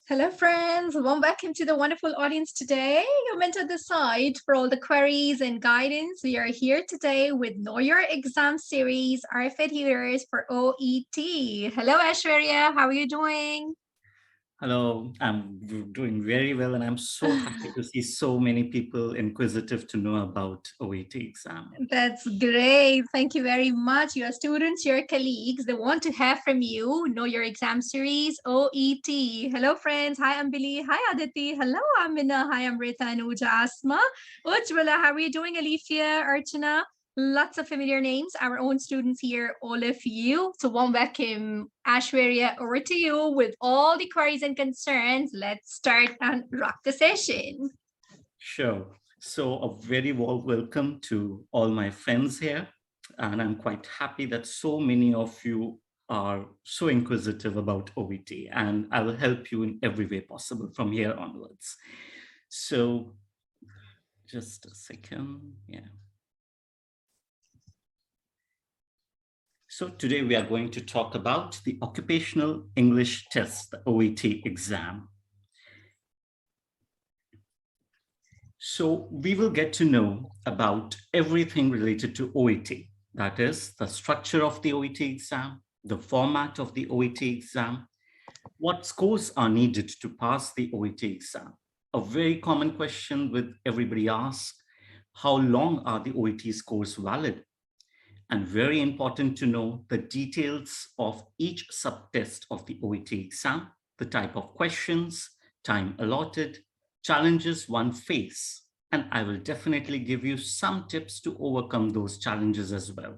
Hello, friends. Warm welcome to the wonderful audience today. Your mentor decide for all the queries and guidance. We are here today with Know Your Exam series, RFID hearers for OET. Hello, Aishwarya. How are you doing? Hello, I'm doing very well, and I'm so happy to see so many people inquisitive to know about OET exam. That's great. Thank you very much. Your students, your colleagues, they want to have from you. Know Your Exam series, OET. Hello, friends. Hi, I'm Billy. Hi, Aditi. Hello, Amina. Hi, I'm Rita and Uja Asma. Ujwala, how are you doing, Alifia, Archana? Lots of familiar names, our own students here, all of you. So warm welcome, Ashwarya, over to you with all the queries and concerns. Let's start and rock the session. Sure. So, a very warm welcome to all my friends here. And I'm quite happy that so many of you are so inquisitive about OET, and I will help you in every way possible from here onwards. So, just a second. Yeah. So today we are going to talk about the Occupational English Test, the OET exam. So we will get to know about everything related to OET, that is the structure of the OET exam, the format of the OET exam, what scores are needed to pass the OET exam. A very common question with everybody asks, how long are the OET scores valid? And very important to know the details of each subtest of the OET exam, the type of questions, time allotted, challenges one face. And I will definitely give you some tips to overcome those challenges as well.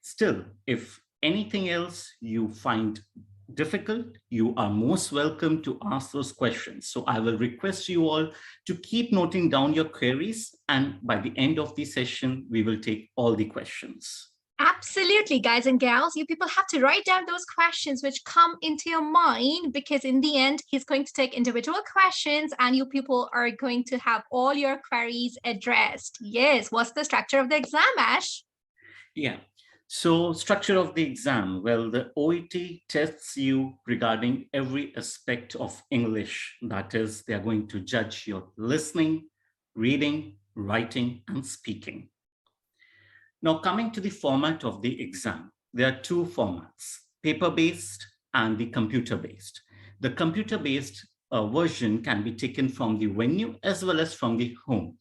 Still, if anything else you find difficult, you are most welcome to ask those questions. So I will request you all to keep noting down your queries, and by the end of the session, we will take all the questions. Absolutely, guys and gals, you people have to write down those questions which come into your mind, because in the end, he's going to take individual questions and you people are going to have all your queries addressed. Yes, what's the structure of the exam, Ash? Yeah. So structure of the exam, well, the OET tests you regarding every aspect of English. That is, they are going to judge your listening, reading, writing, and speaking. Now, coming to the format of the exam, there are two formats, paper-based and the computer-based. The computer-based version can be taken from the venue as well as from the home.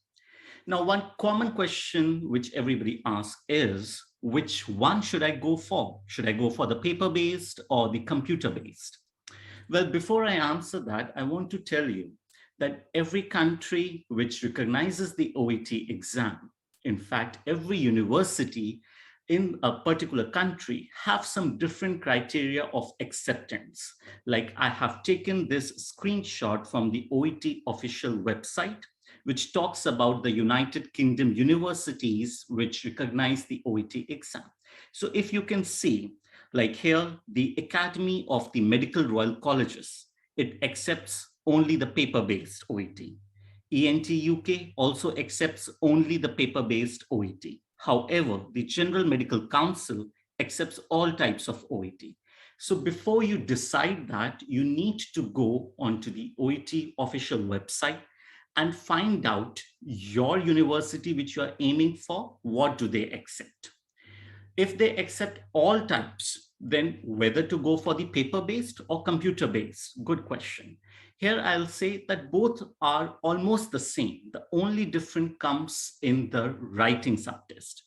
Now, one common question which everybody asks is, which one should I go for? Should I go for the paper-based or the computer-based? Well, before I answer that, I want to tell you that every country which recognizes the OET exam, in fact, every university in a particular country have some different criteria of acceptance. Like I have taken this screenshot from the OET official website, which talks about the United Kingdom universities which recognize the OET exam. So if you can see, like here, the Academy of the Medical Royal Colleges, it accepts only the paper-based OET. ENT UK also accepts only the paper-based OET. However, the General Medical Council accepts all types of OET. So before you decide that, you need to go onto the OET official website and find out your university which you are aiming for, what do they accept. If they accept all types, then whether to go for the paper-based or computer-based, good question. Here I'll say that both are almost the same. The only difference comes in the writing subtest.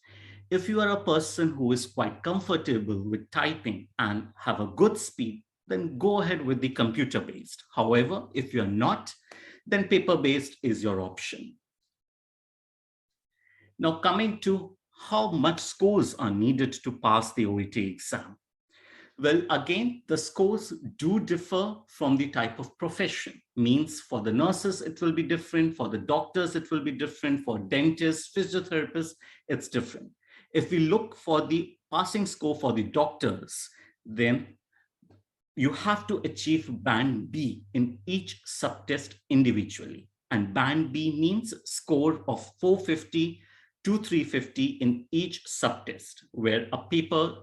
If you are a person who is quite comfortable with typing and have a good speed, then go ahead with the computer-based. However, if you're not, then paper-based is your option. Now coming to how much scores are needed to pass the OET exam. Well, again, the scores do differ from the type of profession. Means for the nurses, it will be different. For the doctors, it will be different. For dentists, physiotherapists, it's different. If we look for the passing score for the doctors, then you have to achieve band B in each subtest individually. And band B means score of 450 to 350 in each subtest, where a paper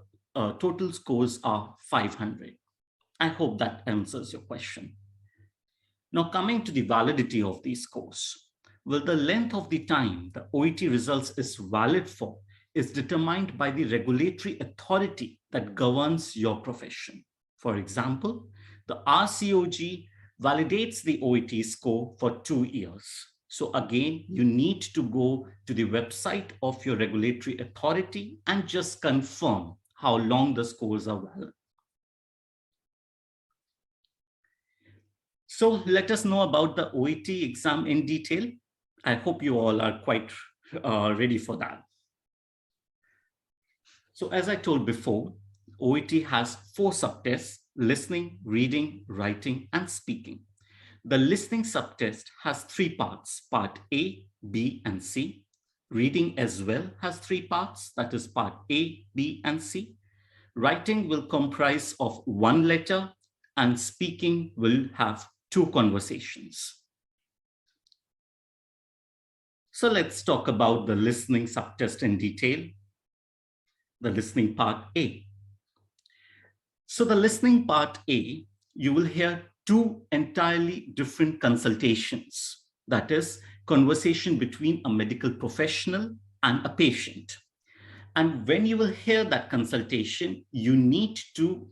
total scores are 500. I hope that answers your question. Now, coming to the validity of these scores. Well, the length of the time the OET results is valid for is determined by the regulatory authority that governs your profession. For example, the RCOG validates the OET score for 2 years. So again, you need to go to the website of your regulatory authority and just confirm how long the scores are valid. So let us know about the OET exam in detail. I hope you all are quite ready for that. So as I told before, OET has 4 subtests: listening, reading, writing, and speaking. The listening subtest has 3 parts, part A, B, and C. Reading as well has 3 parts, that is part A, B, and C. Writing will comprise of 1 letter, and speaking will have 2 conversations. So let's talk about the listening subtest in detail. The listening part A. So the listening part A, you will hear 2 entirely different consultations. That is, conversation between a medical professional and a patient. And when you will hear that consultation, you need to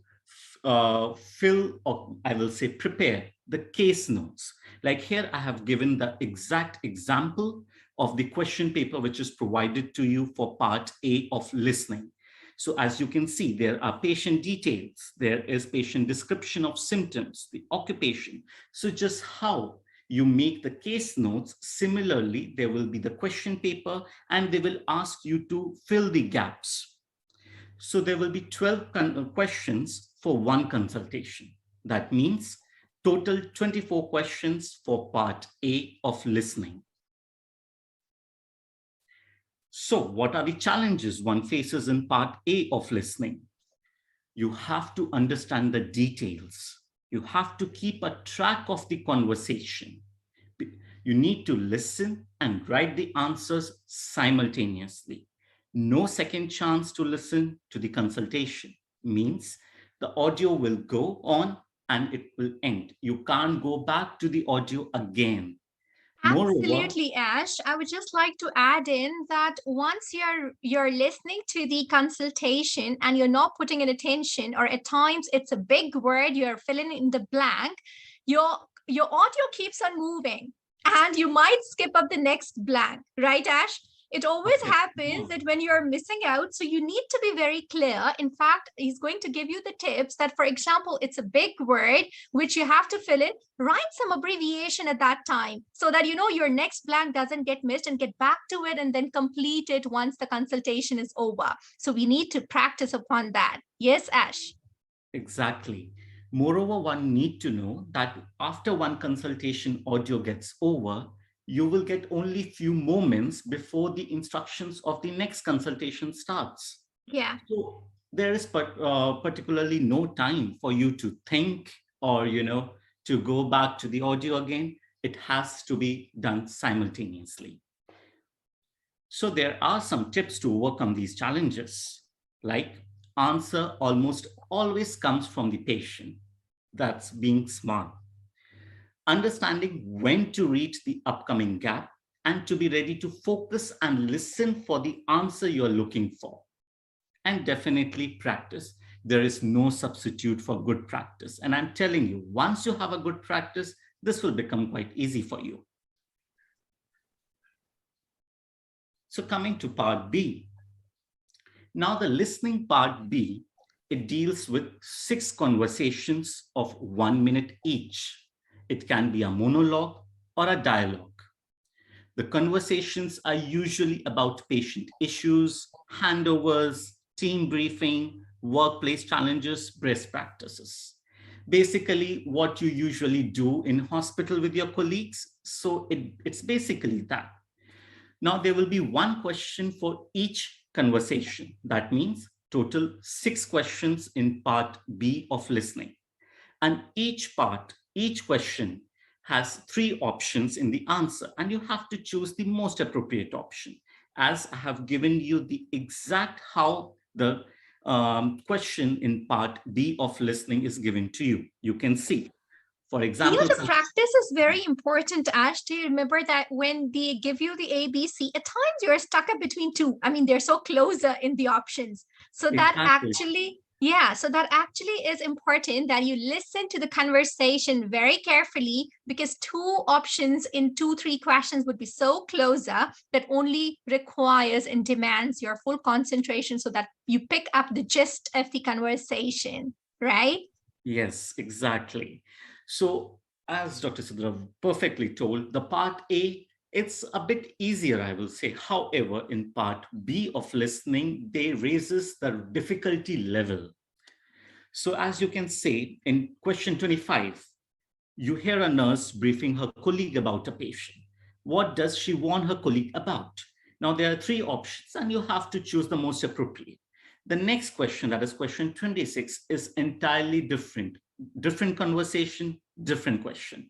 fill, or I will say prepare, the case notes. Like here, I have given the exact example of the question paper which is provided to you for part A of listening. So as you can see, there are patient details, there is patient description of symptoms, the occupation. So just how you make the case notes, similarly, there will be the question paper and they will ask you to fill the gaps. So there will be 12 questions for 1 consultation. That means total 24 questions for part A of listening. So what are the challenges one faces in part A of listening? You have to understand the details. You have to keep a track of the conversation. You need to listen and write the answers simultaneously. No second chance to listen to the consultation means the audio will go on and it will end. You can't go back to the audio again. Moreover, Absolutely, Ash. I would just like to add in that once you're listening to the consultation and you're not putting in attention, or at times it's a big word, you're filling in the blank, your audio keeps on moving and you might skip up the next blank, right, Ash? It always happens that when you're missing out, so you need to be very clear. In fact, he's going to give you the tips that, for example, it's a big word which you have to fill in. Write some abbreviation at that time so that you know your next blank doesn't get missed, and get back to it and then complete it once the consultation is over. So we need to practice upon that. Yes, Ash. exactly. Moreover, one need to know that after 1 consultation audio gets over, you will get only few moments before the instructions of the next consultation starts. Yeah. So there is particularly no time for you to think or, to go back to the audio again. It has to be done simultaneously. So there are some tips to overcome these challenges, like answer almost always comes from the patient. That's being smart. Understanding when to reach the upcoming gap and to be ready to focus and listen for the answer you're looking for. And definitely practice. There is no substitute for good practice. And I'm telling you, once you have a good practice, this will become quite easy for you. So coming to part B. Now the listening part B, it deals with 6 conversations of 1 minute each. It can be a monologue or a dialogue. The conversations are usually about patient issues, handovers, team briefing, workplace challenges, best practices. Basically, what you usually do in hospital with your colleagues. So it's basically that. Now, there will be 1 question for each conversation. That means total 6 questions in part B of listening. And each question has 3 options in the answer, and you have to choose the most appropriate option. As I have given you the exact how the question in part B of listening is given to you. You can see For Yeah, example, the practice is very important, Ash. Do you remember that when they give you the A, B, C, at times you're stuck up between two? I mean, they're so close in the options. So that exactly. actually, yeah, so that actually is important that you listen to the conversation very carefully, because two options in two, three questions would be so closer that only requires and demands your full concentration so that you pick up the gist of the conversation, right? Yes, exactly. So, as Dr. Sudra perfectly told, the part A, it's a bit easier, I will say. However, in part B of listening, they raises the difficulty level. So, as you can say in question 25, you hear a nurse briefing her colleague about a patient. What does she warn her colleague about? Now, there are three options, and you have to choose the most appropriate. The next question, that is question 26, is entirely different. Different conversation, different question.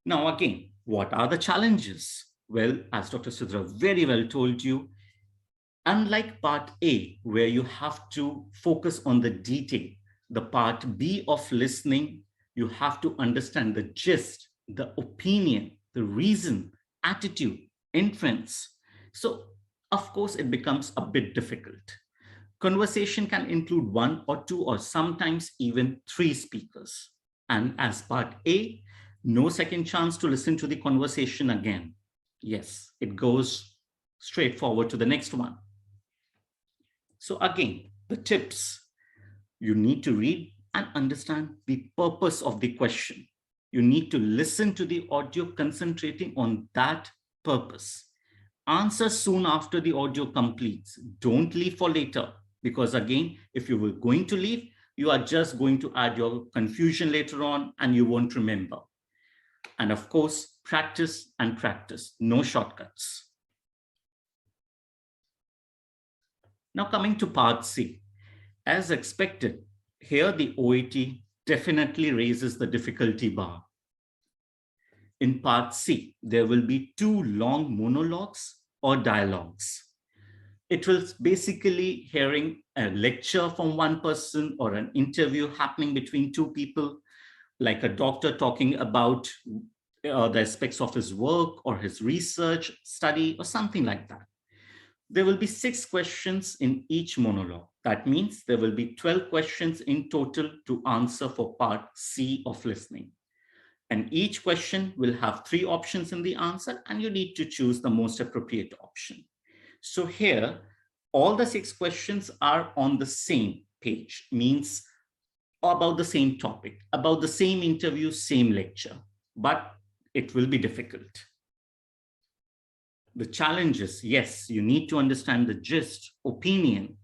Now, again, what are the challenges? Well, as Dr. Sudra very well told you, unlike part A, where you have to focus on the detail, the part B of listening, you have to understand the gist, the opinion, the reason, attitude, inference. So, of course, it becomes a bit difficult. Conversation can include one or two or sometimes even three speakers. And as part A, no second chance to listen to the conversation again. Yes, it goes straight forward to the next one. So, again, the tips, you need to read and understand the purpose of the question. You need to listen to the audio, concentrating on that purpose. Answer soon after the audio completes. Don't leave for later, because, again, if you were going to leave, you are just going to add your confusion later on and you won't remember. And of course, practice and practice, no shortcuts. Now, coming to part C. As expected, here the OET definitely raises the difficulty bar. In part C, there will be two long monologues or dialogues. It will basically hearing a lecture from one person or an interview happening between two people, like a doctor talking about the aspects of his work or his research study or something like that. There will be 6 questions in each monologue. That means there will be 12 questions in total to answer for part C of listening. And each question will have 3 options in the answer, and you need to choose the most appropriate option. So here, all the 6 questions are on the same page, means about the same topic, about the same interview, same lecture, but it will be difficult. The challenges, yes, you need to understand the gist, opinion.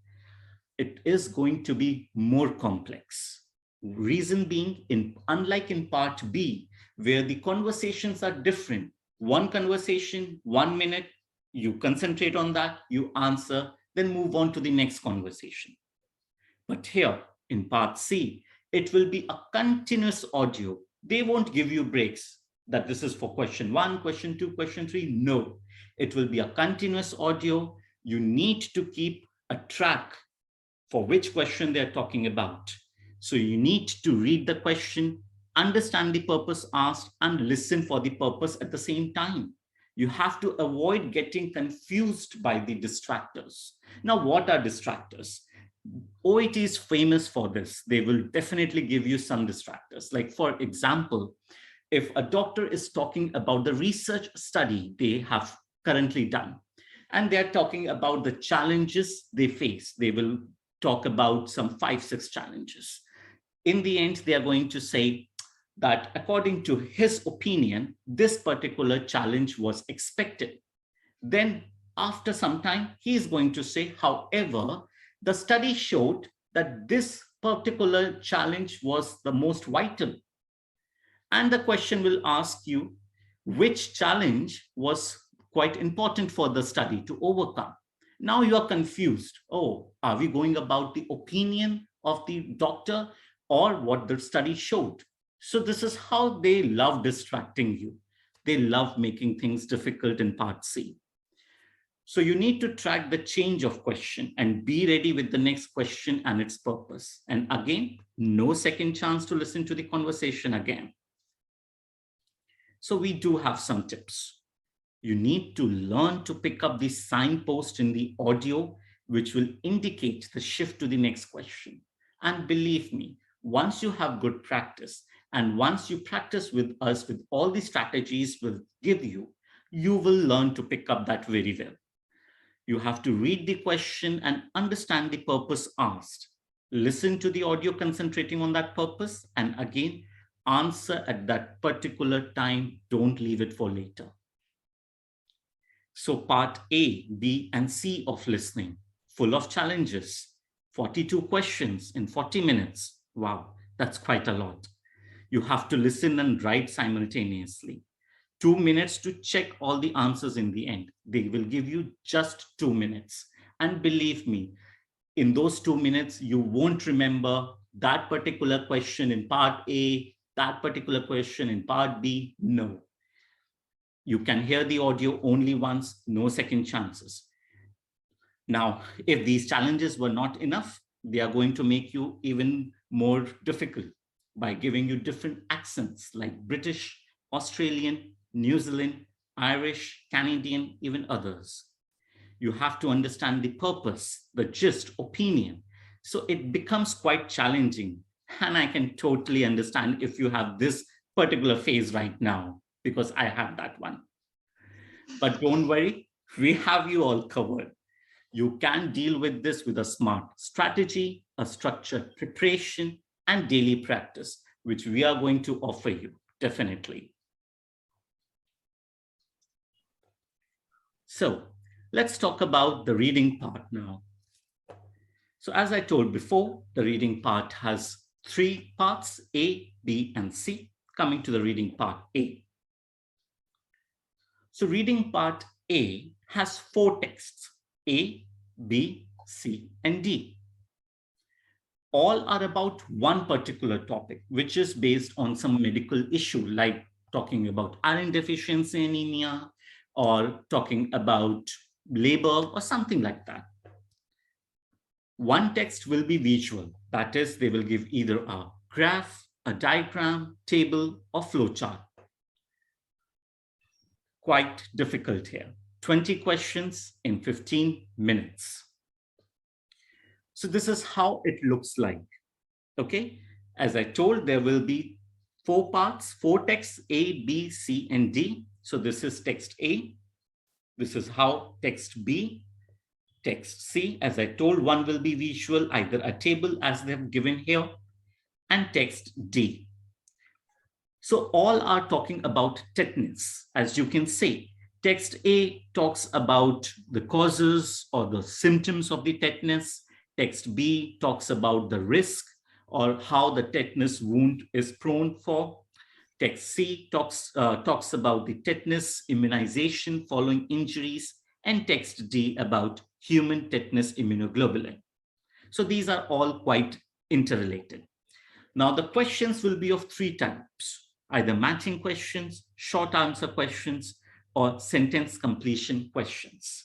It is going to be more complex. Reason being, unlike in part B, where the conversations are different, one conversation, 1 minute, you concentrate on that, you answer, then move on to the next conversation. But here in part C, it will be a continuous audio. They won't give you breaks that this is for question 1, question 2, question 3. No, it will be a continuous audio. You need to keep a track for which question they're talking about. So you need to read the question, understand the purpose asked, and listen for the purpose at the same time. You have to avoid getting confused by the distractors. Now, what are distractors? OIT is famous for this. They will definitely give you some distractors. Like, for example, if a doctor is talking about the research study they have currently done, and they're talking about the challenges they face, they will talk about some 5, 6 challenges. In the end, they are going to say that according to his opinion, this particular challenge was expected. Then after some time, he is going to say, however, the study showed that this particular challenge was the most vital. And the question will ask you which challenge was quite important for the study to overcome. Now you are confused. Oh, are we going about the opinion of the doctor or what the study showed? So this is how they love distracting you. They love making things difficult in part C. So you need to track the change of question and be ready with the next question and its purpose. And again, no second chance to listen to the conversation again. So we do have some tips. You need to learn to pick up the signpost in the audio, which will indicate the shift to the next question. And believe me, once you have good practice, and once you practice with us with all the strategies we'll give you, you will learn to pick up that very well. You have to read the question and understand the purpose asked. Listen to the audio concentrating on that purpose, and again, answer at that particular time. Don't leave it for later. So part A, B, and C of listening, full of challenges, 42 questions in 40 minutes. Wow, that's quite a lot. You have to listen and write simultaneously. 2 minutes to check all the answers in the end. They will give you just 2 minutes. And believe me, in those 2 minutes, you won't remember that particular question in part A, that particular question in part B. No. You can hear the audio only once, no second chances. Now, if these challenges were not enough, they are going to make you even more difficult by giving you different accents like British, Australian, New Zealand, Irish, Canadian, even others. You have to understand the purpose, the gist, opinion. So it becomes quite challenging. And I can totally understand if you have this particular phase right now, because I have that one. But don't worry, we have you all covered. You can deal with this with a smart strategy, a structured preparation, and daily practice, which we are going to offer you, definitely. So let's talk about the reading part now. So as I told before, the reading part has 3 parts, A, B, and C. Coming to the reading part A. So reading part A has 4 texts, A, B, C, and D. All are about one particular topic, which is based on some medical issue, like talking about iron deficiency anemia, or talking about labor, or something like that. One text will be visual, that is, they will give either a graph, a diagram, table, or flowchart. Quite difficult here. 20 questions in 15 minutes. So this is how it looks like. Okay, as I told, there will be 4 parts, 4 texts, A, B, C, and D. So this is text A. This is how text B, text C. As I told, one will be visual, either a table as they've given here, and text D. So all are talking about tetanus. As you can see, text A talks about the causes or the symptoms of the tetanus. Text B talks about the risk or how the tetanus wound is prone for. Text C talks about the tetanus immunization following injuries, and text D about human tetanus immunoglobulin. So these are all quite interrelated. Now the questions will be of 3 types, either matching questions, short answer questions, or sentence completion questions.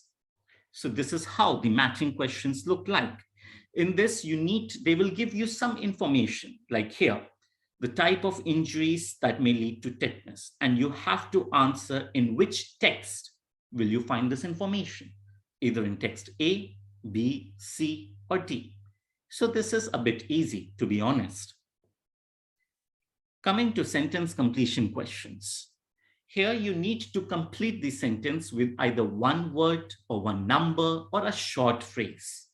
So this is how the matching questions look like. In this, they will give you some information, like here, the type of injuries that may lead to tetanus, and you have to answer in which text will you find this information, either in text A, B, C, or D. So this is a bit easy, to be honest. Coming to sentence completion questions. Here you need to complete the sentence with either one word or one number or a short phrase.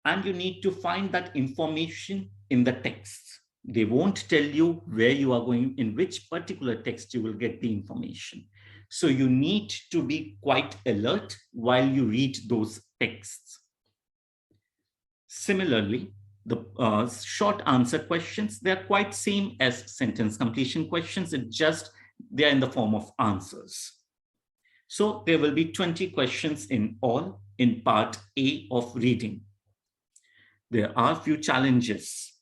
And you need to find that information in the text. They won't tell you where you are going, in which particular text you will get the information. So you need to be quite alert while you read those texts. Similarly, the short answer questions, they're quite same as sentence completion questions. It just, they're in the form of answers. So there will be 20 questions in all in part A of reading. There are a few challenges.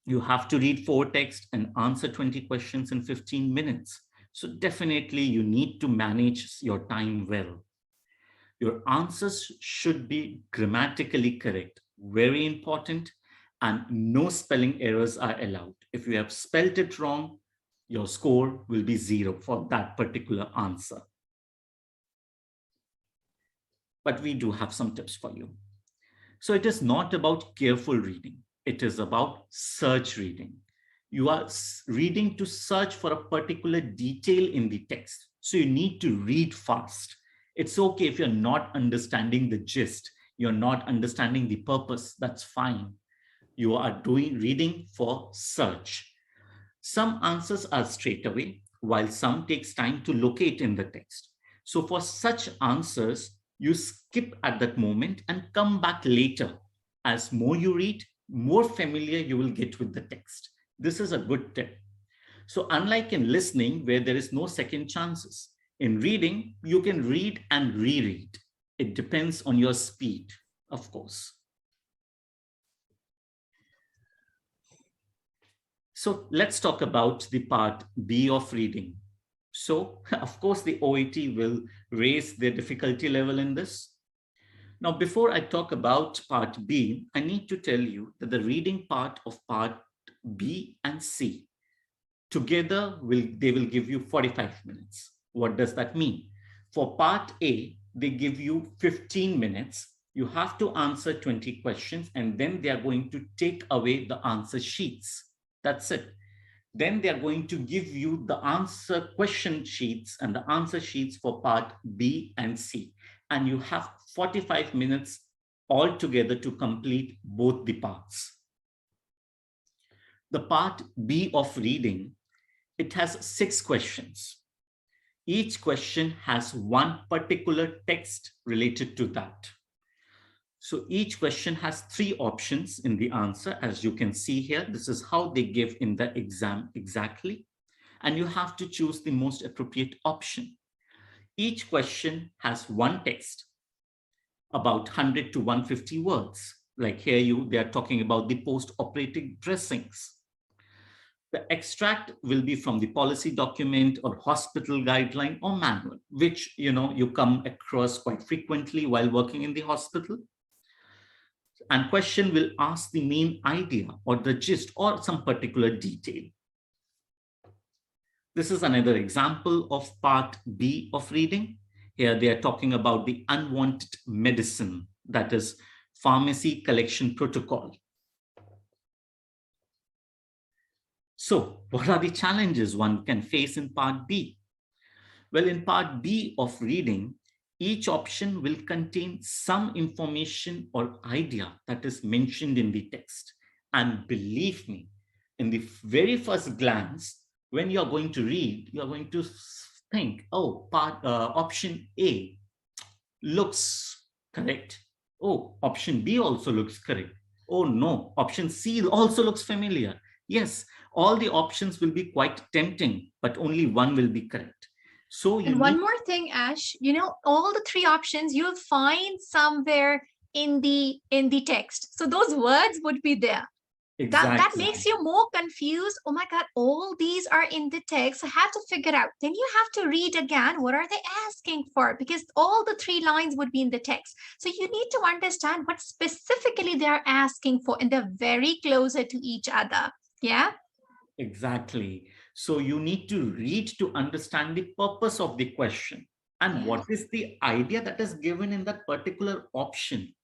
You have to read 4 texts and answer 20 questions in 15 minutes. So definitely you need to manage your time well. Your answers should be grammatically correct, very important, and no spelling errors are allowed. If you have spelled it wrong, your score will be 0 for that particular answer. But we do have some tips for you. So it is not about careful reading. It is about search reading. You are reading to search for a particular detail in the text. So you need to read fast. It's okay if you're not understanding the gist, you're not understanding the purpose, that's fine. You are doing reading for search. Some answers are straight away, while some takes time to locate in the text. So for such answers, you skip at that moment and come back later. As more you read, more familiar you will get with the text. This is a good tip. So unlike in listening, where there is no second chances, in reading, you can read and reread. It depends on your speed, of course. So let's talk about the part B of reading. So, of course, the OET will raise their difficulty level in this. Now, before I talk about part B, I need to tell you that the reading part of part B and C together they will give you 45 minutes. What does that mean? For part A, they give you 15 minutes. You have to answer 20 questions, and then they are going to take away the answer sheets. That's it. Then they are going to give you the answer question sheets and the answer sheets for part B and C. And you have 45 minutes altogether to complete both the parts. The part B of reading, it has 6 questions. Each question has one particular text related to that. So each question has 3 options in the answer. As you can see here, this is how they give in the exam exactly. And you have to choose the most appropriate option. Each question has one text, about 100 to 150 words. Like here, they are talking about the post-operative dressings. The extract will be from the policy document or hospital guideline or manual, which you come across quite frequently while working in the hospital. And question will ask the main idea or the gist or some particular detail. This is another example of part B of reading. Here they are talking about the unwanted medicine, that is pharmacy collection protocol. So what are the challenges one can face in part B? Well, in part B of reading, each option will contain some information or idea that is mentioned in the text. And believe me, in the very first glance, when you're going to read, you're going to think, oh, option A looks correct. Oh, option B also looks correct. Oh no, option C also looks familiar. Yes, all the options will be quite tempting, but only one will be correct. So you And need. one more thing, Ash, all the 3 options you'll find somewhere in the text. So those words would be there. That Exactly. makes you more confused. Oh my God, all these are in the text. I have to figure out. Then you have to read again. What are they asking for? Because all the 3 lines would be in the text. So you need to understand what specifically they are asking for, and they're very closer to each other. Yeah. Exactly. So you need to read to understand the purpose of the question and Yeah. what is the idea that is given in that particular option.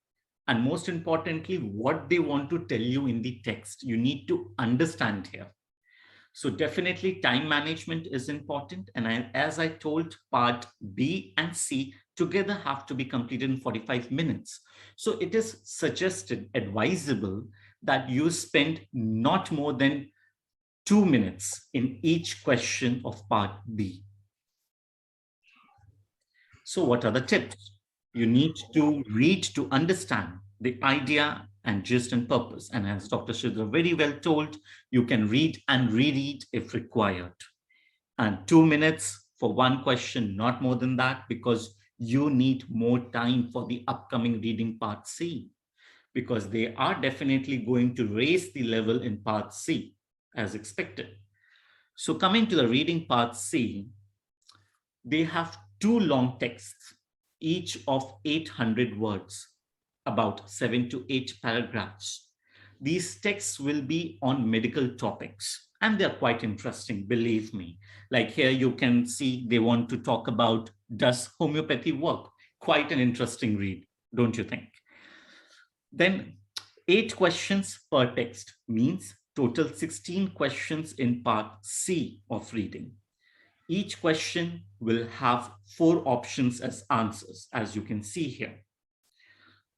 And most importantly, what they want to tell you in the text. You need to understand here. So definitely time management is important. And as I told, part B and C together have to be completed in 45 minutes. So it is suggested, advisable that you spend not more than 2 minutes in each question of part B. So what are the tips? You need to read to understand the idea and gist and purpose. And as Dr. Shridhar very well told, you can read and reread if required. And 2 minutes for one question, not more than that, because you need more time for the upcoming reading part C, because they are definitely going to raise the level in part C as expected. So coming to the reading part C, they have 2 long texts. each of 800 words, about 7 to 8 paragraphs. These texts will be on medical topics, and they're quite interesting, believe me. Like here, you can see they want to talk about, does homeopathy work? Quite an interesting read, don't you think? Then 8 questions per text means total 16 questions in part C of reading. Each question will have 4 options as answers, as you can see here.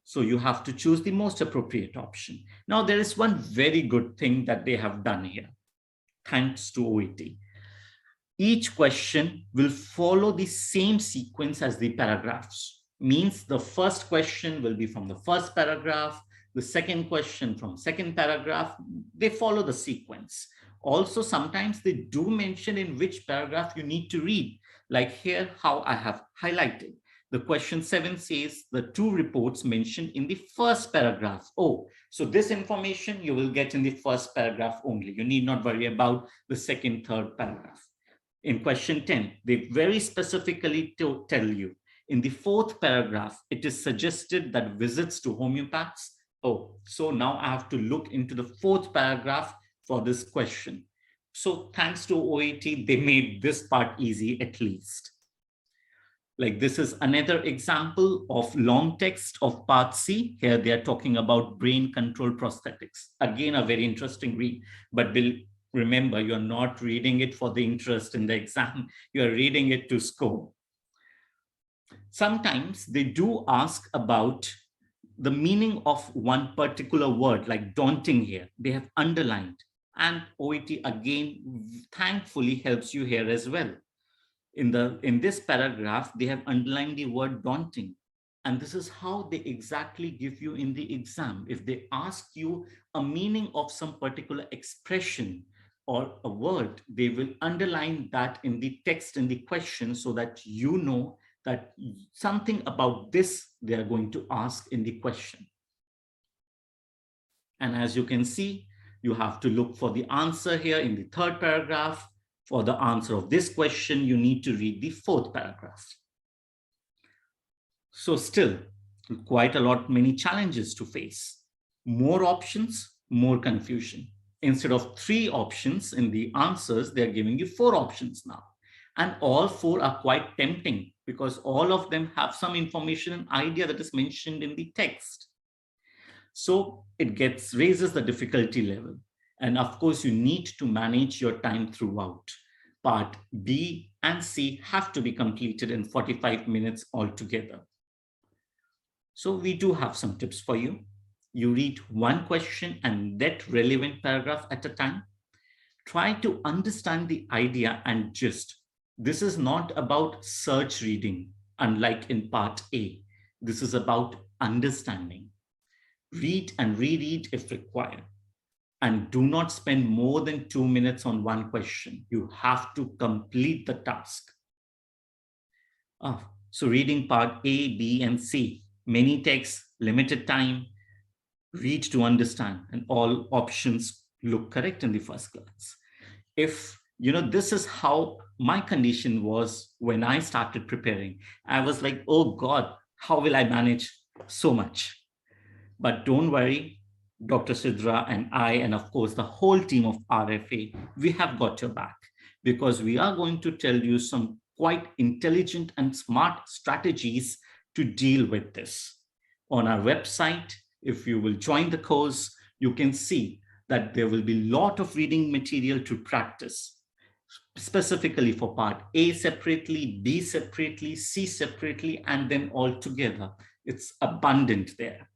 So you have to choose the most appropriate option. Now, there is one very good thing that they have done here, thanks to OET. Each question will follow the same sequence as the paragraphs. Means the first question will be from the first paragraph, the second question from second paragraph. They follow the sequence. Also, sometimes they do mention in which paragraph you need to read, like here, how I have highlighted. The question 7 says the 2 reports mentioned in the first paragraph. Oh, so this information you will get in the first paragraph only. You need not worry about the second, third paragraph. In question 10, they very specifically tell you in the 4th paragraph, it is suggested that visits to homeopaths. Oh, so now I have to look into the 4th paragraph for this question. So thanks to OET, they made this part easy at least. Like this is another example of long text of part C. Here they are talking about brain control prosthetics. Again, a very interesting read, but remember, you're not reading it for the interest in the exam. You're reading it to score. Sometimes they do ask about the meaning of one particular word, like daunting here. They have underlined. And OET again, thankfully, helps you here as well. In this paragraph, they have underlined the word daunting. And this is how they exactly give you in the exam. If they ask you a meaning of some particular expression or a word, they will underline that in the text in the question so that you know that something about this they are going to ask in the question. And as you can see, you have to look for the answer here in the 3rd paragraph. For the answer of this question, you need to read the 4th paragraph. So still, quite a lot, many challenges to face. More options, more confusion. Instead of 3 options in the answers, they're giving you 4 options now. And all 4 are quite tempting because all of them have some information and idea that is mentioned in the text. So it raises the difficulty level. And of course, you need to manage your time throughout. Part B and C have to be completed in 45 minutes altogether. So we do have some tips for you. You read one question and that relevant paragraph at a time. Try to understand the idea and gist. This is not about search reading, unlike in part A. This is about understanding. Read and reread if required. And do not spend more than 2 minutes on one question. You have to complete the task. So reading part A, B, and C. Many texts, limited time, read to understand, and all options look correct in the first glance. If this is how my condition was when I started preparing, I was like, oh God, how will I manage so much? But don't worry, Dr. Sidra and I, and of course, the whole team of RFA, we have got your back because we are going to tell you some quite intelligent and smart strategies to deal with this. On our website, if you will join the course, you can see that there will be a lot of reading material to practice, specifically for part A separately, B separately, C separately, and then all together. It's abundant there.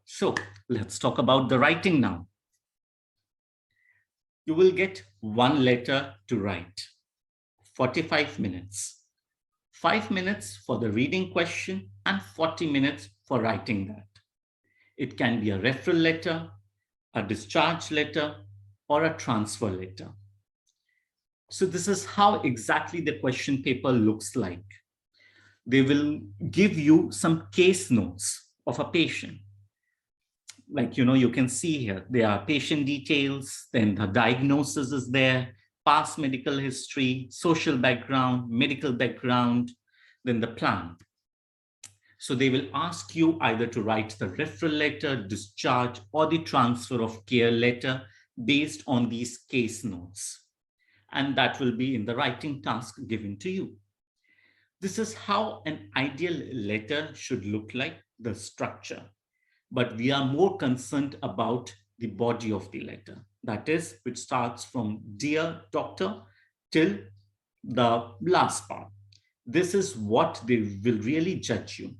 So let's talk about the writing now. You will get one letter to write, 45 minutes, 5 minutes for the reading question and 40 minutes for writing that. It can be a referral letter, a discharge letter, or a transfer letter. So this is how exactly the question paper looks like. They will give you some case notes of a patient. Like, you can see here, there are patient details, then the diagnosis is there, past medical history, social background, medical background, then the plan. So they will ask you either to write the referral letter, discharge, or the transfer of care letter based on these case notes. And that will be in the writing task given to you. This is how an ideal letter should look like, the structure. But we are more concerned about the body of the letter. That is, which starts from Dear Doctor till the last part. This is what they will really judge you.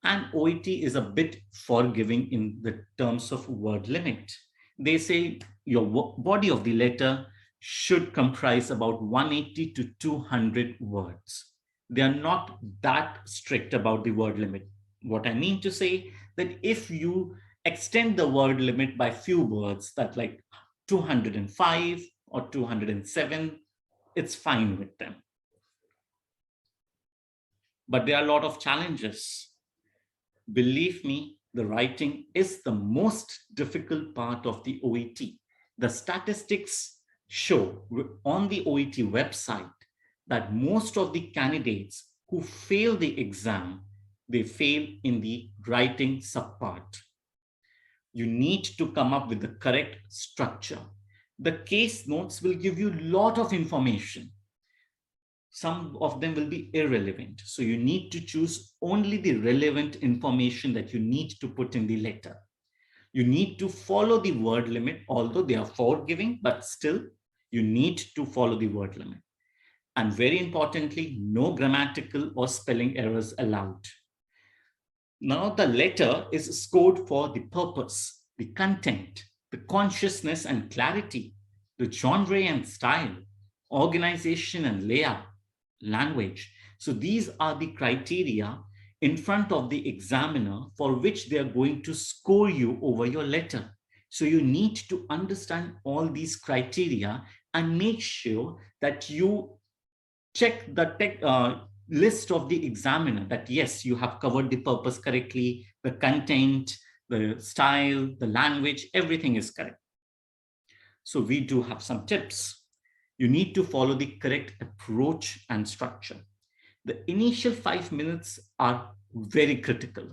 And OET is a bit forgiving in the terms of word limit. They say your body of the letter should comprise about 180 to 200 words. They are not that strict about the word limit. What I mean to say that if you extend the word limit by few words, that like 205 or 207, it's fine with them. But there are a lot of challenges. Believe me, the writing is the most difficult part of the OET. The statistics show on the OET website that most of the candidates who fail the exam, they fail in the writing subpart. You need to come up with the correct structure. The case notes will give you a lot of information. Some of them will be irrelevant. So you need to choose only the relevant information that you need to put in the letter. You need to follow the word limit, although they are forgiving, but still you need to follow the word limit. And very importantly, no grammatical or spelling errors allowed. Now the letter is scored for the purpose, the content, the consciousness and clarity, the genre and style, organization and layout, language. So these are the criteria in front of the examiner for which they are going to score you over your letter. So you need to understand all these criteria and make sure that you check the list of the examiner that yes, you have covered the purpose correctly, the content, the style, the language, everything is correct. So we do have some tips. You need to follow the correct approach and structure. The initial 5 minutes are very critical.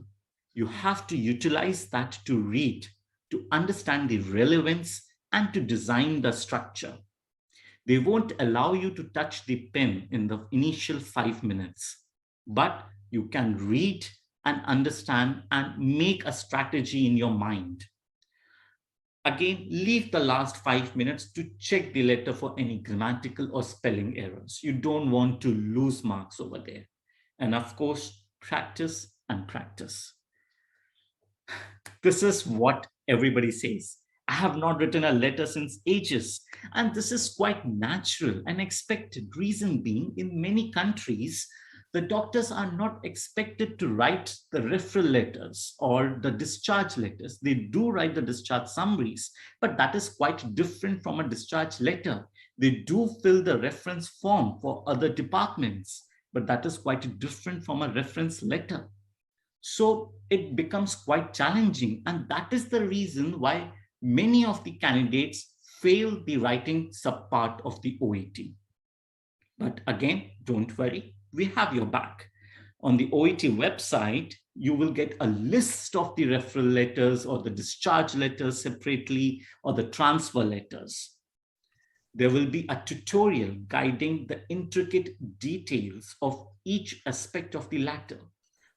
You have to utilize that to read, to understand the relevance, and to design the structure. They won't allow you to touch the pen in the initial 5 minutes, but you can read and understand and make a strategy in your mind. Again, leave the last 5 minutes to check the letter for any grammatical or spelling errors. You don't want to lose marks over there. And of course, practice and practice. This is what everybody says. I have not written a letter since ages. And this is quite natural and expected. Reason being, in many countries, the doctors are not expected to write the referral letters or the discharge letters. They do write the discharge summaries, but that is quite different from a discharge letter. They do fill the reference form for other departments, but that is quite different from a reference letter. So it becomes quite challenging. And that is the reason why many of the candidates fail the writing subpart of the OET. But again, don't worry, we have your back. On the OET website, you will get a list of the referral letters or the discharge letters separately or the transfer letters. There will be a tutorial guiding the intricate details of each aspect of the letter,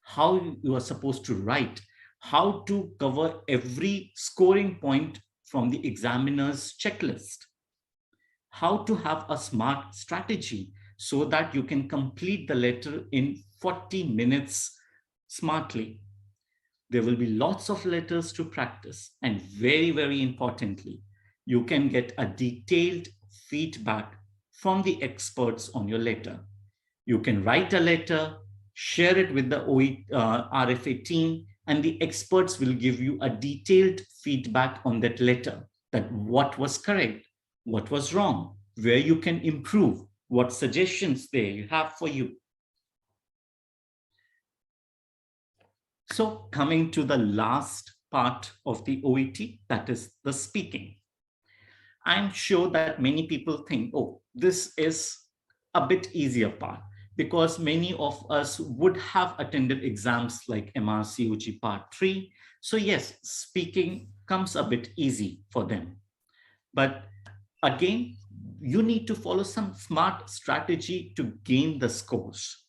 how you are supposed to write, how to cover every scoring point from the examiner's checklist, how to have a smart strategy so that you can complete the letter in 40 minutes smartly. There will be lots of letters to practice. And very, very importantly, you can get a detailed feedback from the experts on your letter. You can write a letter, share it with the RFA team, and the experts will give you a detailed feedback on that letter, that what was correct, what was wrong, where you can improve, what suggestions they have for you. So coming to the last part of the OET, that is the speaking. I'm sure that many people think, oh, this is a bit easier part because many of us would have attended exams like MRCOG Part 3. So, yes, speaking comes a bit easy for them. But again, you need to follow some smart strategy to gain the scores.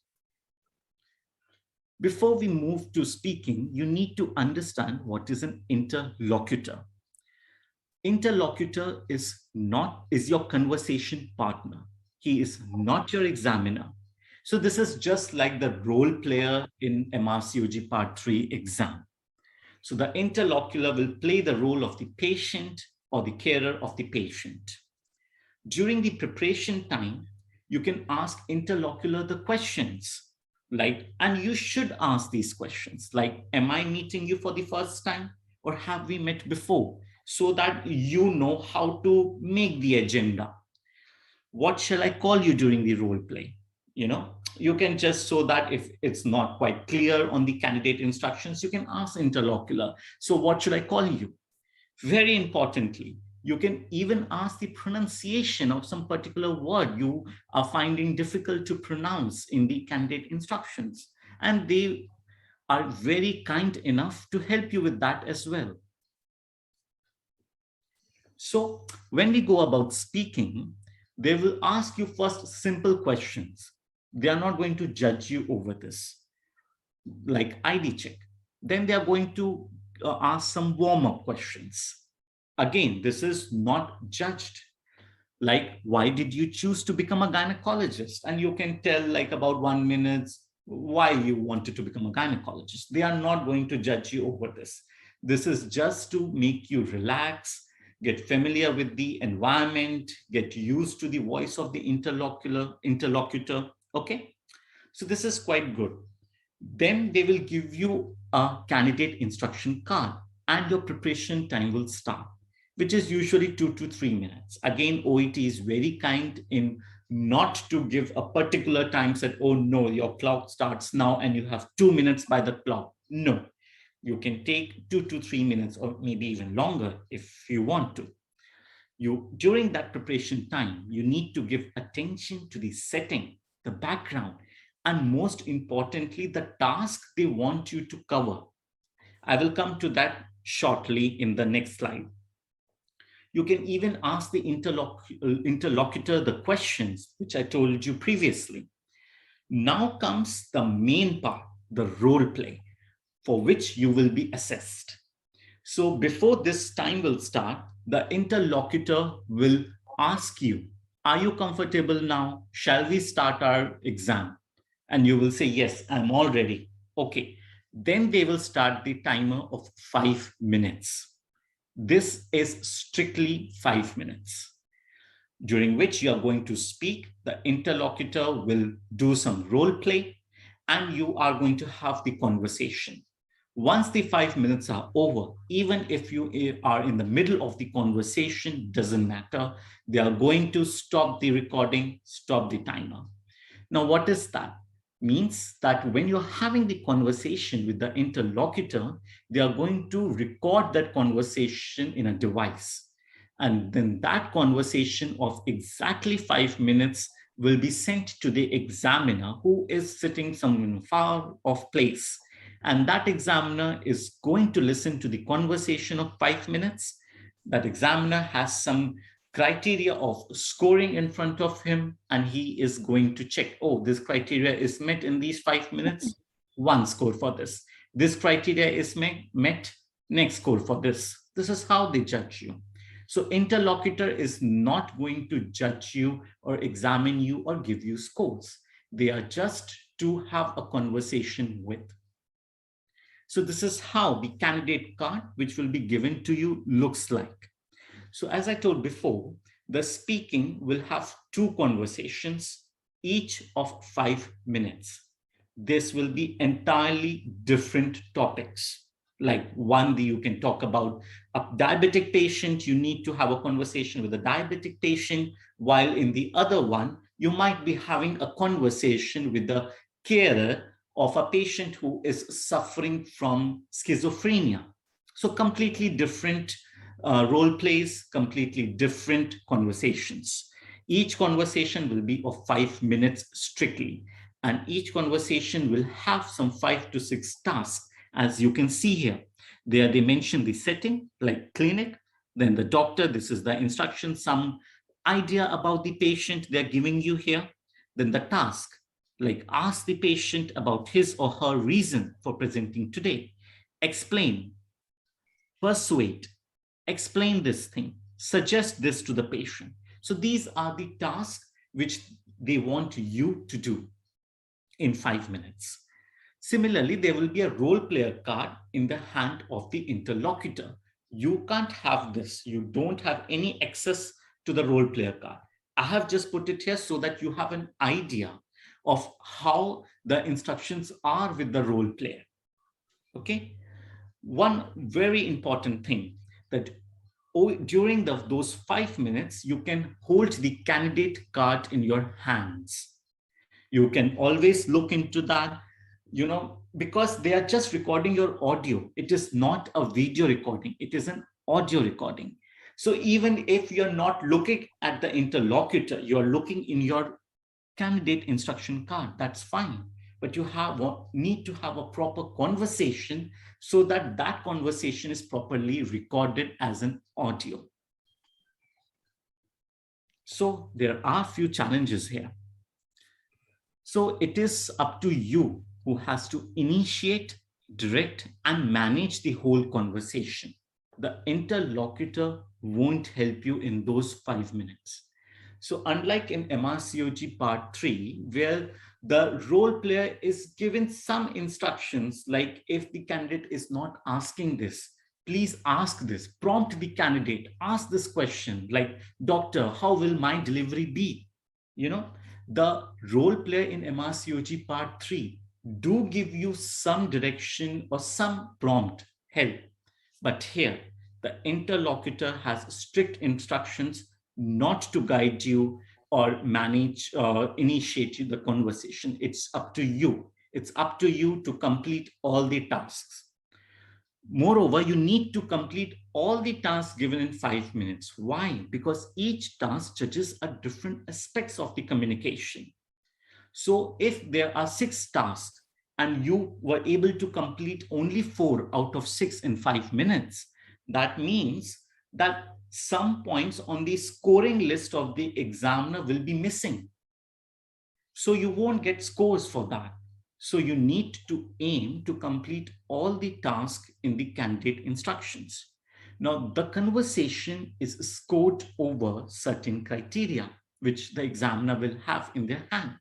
Before we move to speaking, you need to understand what is an interlocutor. Interlocutor is your conversation partner. He is not your examiner. So this is just like the role player in MRCOG Part 3 exam. So the interlocutor will play the role of the patient or the carer of the patient. During the preparation time, you can ask interlocutor the questions like, and you should ask these questions like, am I meeting you for the first time or have we met before? So that you know how to make the agenda. What shall I call you during the role play? You know, you can just, so that if it's not quite clear on the candidate instructions, you can ask interlocutor. So what should I call you? Very importantly, you can even ask the pronunciation of some particular word you are finding difficult to pronounce in the candidate instructions. And they are very kind enough to help you with that as well. So when we go about speaking, they will ask you first simple questions. They are not going to judge you over this, like ID check. Then they are going to ask some warm up questions. Again, this is not judged. Like, why did you choose to become a gynecologist? And you can tell, like, about 1 minute why you wanted to become a gynecologist. They are not going to judge you over this. This is just to make you relax, get familiar with the environment, get used to the voice of the interlocutor. Okay. So this is quite good. Then they will give you a candidate instruction card and your preparation time will start, which is usually 2 to 3 minutes. Again, OET is very kind in not to give a particular time set, oh no, your clock starts now and you have 2 minutes by the clock. No, you can take 2 to 3 minutes or maybe even longer if you want to. During that preparation time, you need to give attention to the setting, the background, and most importantly, the task they want you to cover. I will come to that shortly in the next slide. You can even ask the interlocutor the questions which I told you previously. Now comes the main part, the role play, for which you will be assessed. So before this time will start, the interlocutor will ask you, are you comfortable now? Shall we start our exam? And you will say, yes, I'm all ready. Okay. Then they will start the timer of 5 minutes. This is strictly 5 minutes, during which you are going to speak. The interlocutor will do some role play and you are going to have the conversation. Once the 5 minutes are over, even if you are in the middle of the conversation, doesn't matter. They are going to stop the recording, stop the timer. Now, what is that? Means that when you're having the conversation with the interlocutor, they are going to record that conversation in a device. And then that conversation of exactly 5 minutes will be sent to the examiner who is sitting somewhere far off place. And that examiner is going to listen to the conversation of 5 minutes. That examiner has some criteria of scoring in front of him, and he is going to check, oh, this criteria is met in these 5 minutes, one score for this. This criteria is met, next score for this. This is how they judge you. So interlocutor is not going to judge you or examine you or give you scores. They are just to have a conversation with. So this is how the candidate card, which will be given to you, looks like. So as I told before, the speaking will have 2 conversations, each of 5 minutes. This will be entirely different topics. Like one, you can talk about a diabetic patient, you need to have a conversation with a diabetic patient, while in the other one, you might be having a conversation with the carer of a patient who is suffering from schizophrenia. So completely different role plays, completely different conversations. Each conversation will be of 5 minutes strictly, and each conversation will have some 5 to 6 tasks, as you can see here. There they mention the setting, like clinic, then the doctor, this is the instruction, some idea about the patient they're giving you here, then the task, like ask the patient about his or her reason for presenting today, explain, persuade, explain this thing, suggest this to the patient. So these are the tasks which they want you to do in 5 minutes. Similarly, there will be a role player card in the hand of the interlocutor. You can't have this. You don't have any access to the role player card. I have just put it here so that you have an idea of how the instructions are with the role player. Okay. One very important thing that during those 5 minutes, you can hold the candidate card in your hands. You can always look into that, because they are just recording your audio. It is not a video recording, it is an audio recording. So even if you're not looking at the interlocutor, you're looking in your candidate instruction card, that's fine. But you need to have a proper conversation so that that conversation is properly recorded as an audio. So there are few challenges here. So it is up to you who has to initiate, direct, and manage the whole conversation. The interlocutor won't help you in those 5 minutes. So unlike in MRCOG part 3, where the role player is given some instructions, like if the candidate is not asking this, please ask this, prompt the candidate, ask this question, like, doctor, how will my delivery be? The role player in MRCOG part 3 do give you some direction or some prompt help. But here, the interlocutor has strict instructions not to guide you or manage or initiate the conversation. It's up to you. It's up to you to complete all the tasks. Moreover, you need to complete all the tasks given in 5 minutes. Why? Because each task touches a different aspects of the communication. So if there are 6 tasks and you were able to complete only 4 out of 6 in 5 minutes, that means that some points on the scoring list of the examiner will be missing. So you won't get scores for that. So you need to aim to complete all the tasks in the candidate instructions. Now, the conversation is scored over certain criteria, which the examiner will have in their hand.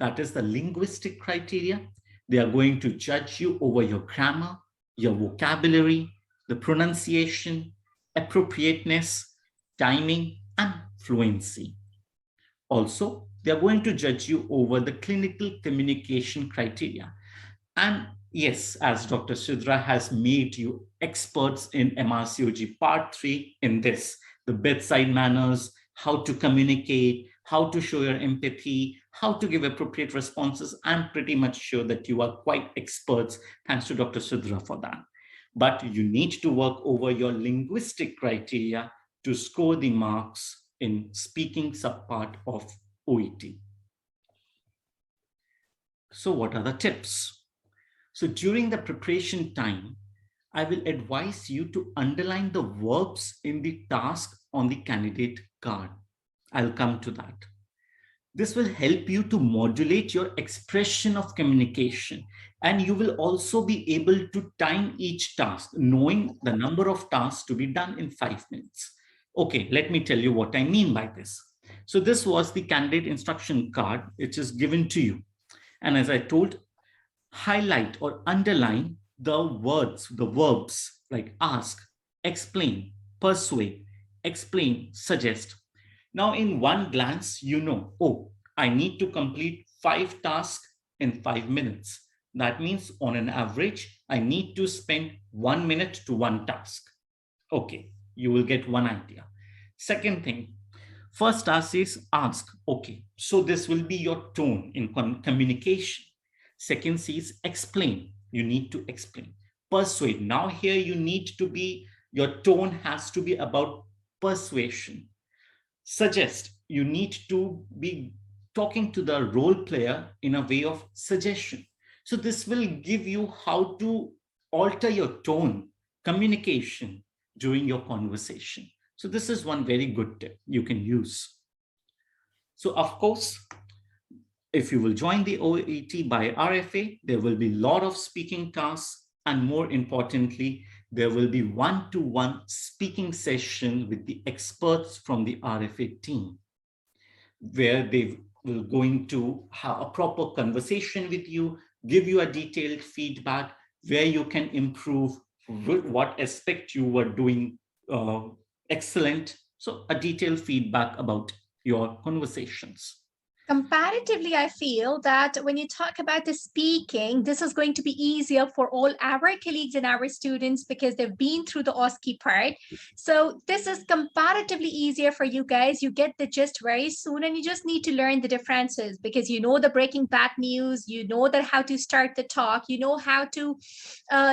That is the linguistic criteria. They are going to judge you over your grammar, your vocabulary, the pronunciation, appropriateness, timing, and fluency. Also, they are going to judge you over the clinical communication criteria. And yes, as Dr. Sidra has made you experts in MRCOG Part 3 in this, the bedside manners, how to communicate, how to show your empathy, how to give appropriate responses. I'm pretty much sure that you are quite experts, thanks to Dr. Sidra for that. But you need to work over your linguistic criteria to score the marks in speaking subpart of OET. So what are the tips? So during the preparation time, I will advise you to underline the verbs in the task on the candidate card. I'll come to that. This will help you to modulate your expression of communication, and you will also be able to time each task, knowing the number of tasks to be done in 5 minutes. Okay, let me tell you what I mean by this. So this was the candidate instruction card, which is given to you. And as I told, highlight or underline the words, the verbs like ask, explain, persuade, explain, suggest. Now, in one glance, you know, oh, I need to complete 5 tasks in 5 minutes. That means on an average, I need to spend 1 minute to one task. Okay, you will get one idea. Second thing, first task is ask. Okay, so this will be your tone in communication. Second is explain. You need to explain. Persuade. Now here you need to be, Your tone has to be about persuasion. Suggest, you need to be talking to the role player in a way of suggestion. So this will give you how to alter your tone, communication during your conversation. So this is one very good tip you can use. So of course, if you will join the OET by RFA, there will be a lot of speaking tasks, and more importantly, there will be one-to-one speaking session with the experts from the RFA team, where they will going to have a proper conversation with you, give you a detailed feedback where you can improve, what aspect you were doing uh, excellent. So a detailed feedback about your conversations. Comparatively, I feel that when you talk about the speaking, this is going to be easier for all our colleagues and our students because they've been through the OSCE part. So this is comparatively easier for you guys. You get the gist very soon, and you just need to learn the differences because you know the breaking bad news, you know that how to start the talk, you know how to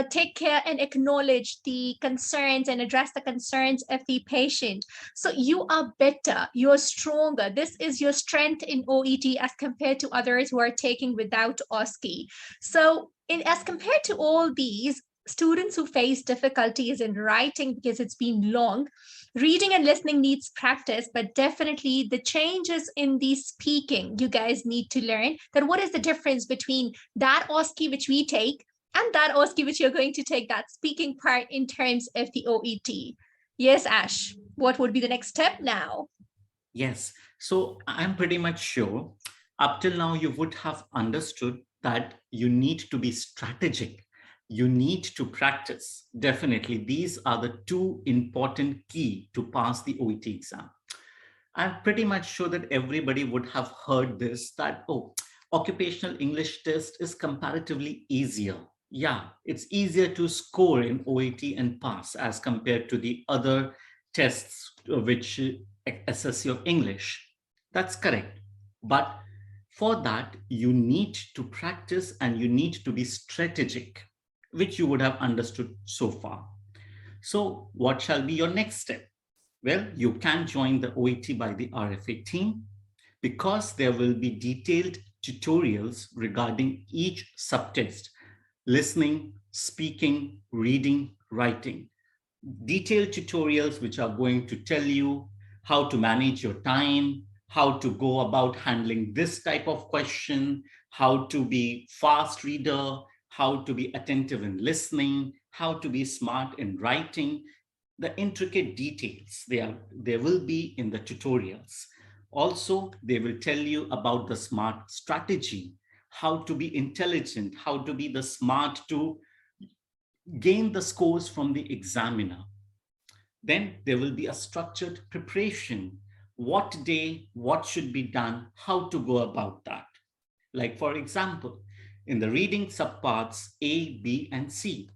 take care and acknowledge the concerns and address the concerns of the patient. So you are better, you're stronger. This is your strength in OET as compared to others who are taking without OSCE. So as compared to all these, students who face difficulties in writing because it's been long, reading and listening needs practice, but definitely the changes in the speaking, you guys need to learn that what is the difference between that OSCE which we take and that OSCE which you're going to take, that speaking part in terms of the OET. Yes, Ash, what would be the next step now? Yes. So I'm pretty much sure up till now you would have understood that you need to be strategic. You need to practice. Definitely, these are the two important key to pass the OET exam. I'm pretty much sure that everybody would have heard this that, oh, occupational English test is comparatively easier. Yeah, it's easier to score in OET and pass as compared to the other tests which assess your English. That's correct. But for that, you need to practice and you need to be strategic, which you would have understood so far. So, what shall be your next step? Well, you can join the OET by the RFA team because there will be detailed tutorials regarding each subtest: listening, speaking, reading, writing. Detailed tutorials which are going to tell you how to manage your time, how to go about handling this type of question, how to be fast reader, how to be attentive in listening, how to be smart in writing. The intricate details there will be in the tutorials. Also, they will tell you about the smart strategy, how to be intelligent, how to be the smart to gain the scores from the examiner. Then there will be a structured preparation. What day, what should be done, how to go about that. Like, for example, in the reading subparts A, B, and C,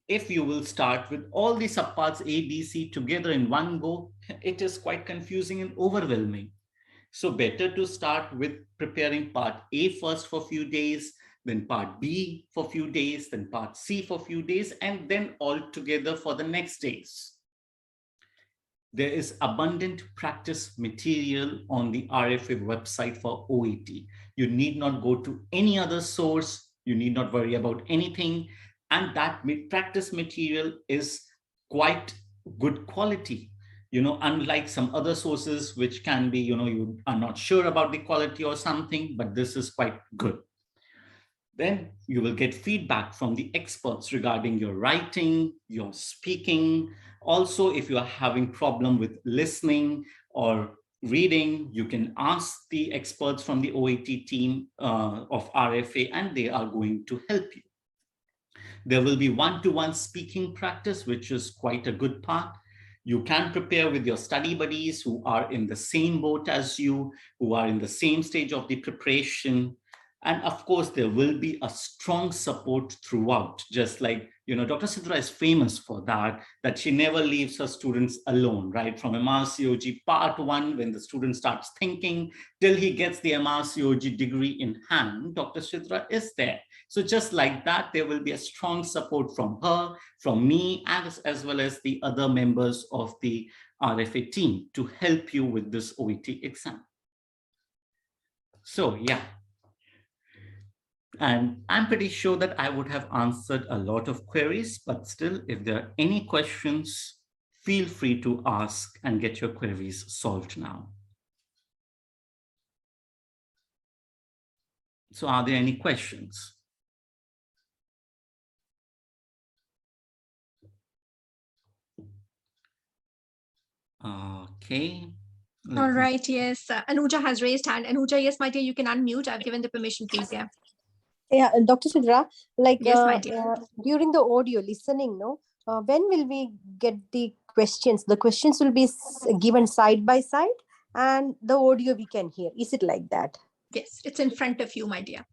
if you will start with all the subparts A, B, C together in one go, it is quite confusing and overwhelming. So better to start with preparing part A first for a few days, then part B for a few days, then part C for a few days, and then all together for the next days. There is abundant practice material on the RFA website for OET. You need not go to any other source. You need not worry about anything. And that practice material is quite good quality. Unlike some other sources, which can be, you are not sure about the quality or something, but this is quite good. Then you will get feedback from the experts regarding your writing, your speaking. Also, if you are having problem with listening or reading, you can ask the experts from the OET team of RFA, and they are going to help you. There will be one-to-one speaking practice, which is quite a good part. You can prepare with your study buddies who are in the same boat as you, who are in the same stage of the preparation. And of course, there will be a strong support throughout, just like, Dr. Sidra is famous for that she never leaves her students alone, right? From MRCOG part one, when the student starts thinking, till he gets the MRCOG degree in hand, Dr. Sidra is there. So just like that, there will be a strong support from her, from me, as well as the other members of the RFA team to help you with this OET exam. So yeah, and I'm pretty sure that I would have answered a lot of queries, but still, if there are any questions, feel free to ask and get your queries solved now. So are there any questions? Okay. All right, yes. Anuja has raised hand. Anuja, yes, my dear, you can unmute. I've given the permission, please. Yeah. Yeah, Dr. Sidra, like Yes, my dear. during the audio listening, no, when will we get the questions? The questions will be given side by side, and the audio we can hear. Is it like that? Yes, it's in front of you, my dear.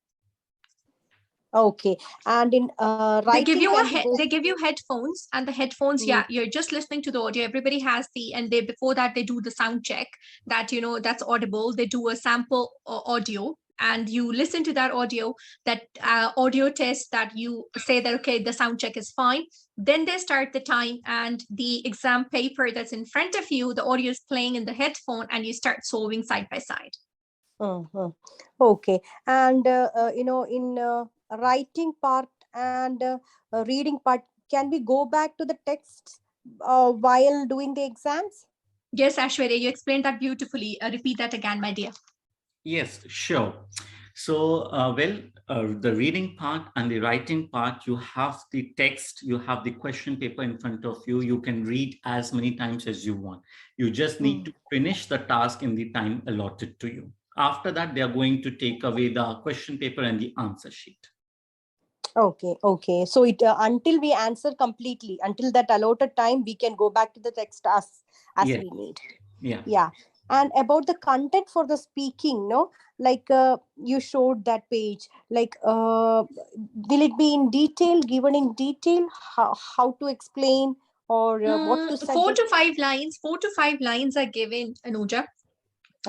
Okay, and in They give writing, you can we go? they give you headphones, and the headphones, yeah, you're just listening to the audio. Everybody has and they before that they do the sound check that that's audible. They do a sample audio, and you listen to that audio, that audio test, that you say that okay, the sound check is fine. Then they start the time, and the exam paper that's in front of you, the audio is playing in the headphone, and you start solving side by side. Okay, and in writing part and reading part, can we go back to the text while doing the exams? Yes, Ashwarya, you explained that beautifully. Repeat that again, my dear. Yes, sure. So, the reading part and the writing part, you have the text, you have the question paper in front of you. You can read as many times as you want. You just need to finish the task in the time allotted to you. After that, they are going to take away the question paper and the answer sheet. Okay. So it until we answer completely, until that allotted time, we can go back to the text as Yes. we need. Yeah. And about the content for the speaking, no, like you showed that page, like will it be in detail, given in detail, how to explain, or what to suggest? 4 to 5 lines. 4 to 5 lines are given, Anuja.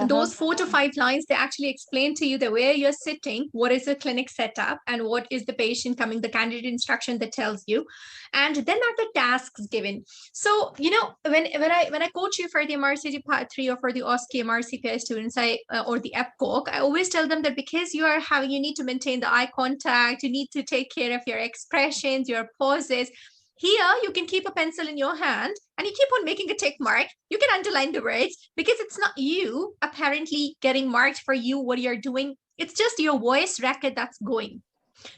Those 4 to 5 lines, they actually explain to you the where you're sitting, what is the clinic setup, and what is the patient coming, the candidate instruction that tells you, and then are the tasks given. So when I coach you for the MRCG part 3 or for the OSCE MRCPI students, or the EPCOC, I always tell them that because you need to maintain the eye contact, you need to take care of your expressions, your pauses. Here, you can keep a pencil in your hand and you keep on making a tick mark. You can underline the words because it's not you apparently getting marked for you what you're doing. It's just your voice record that's going.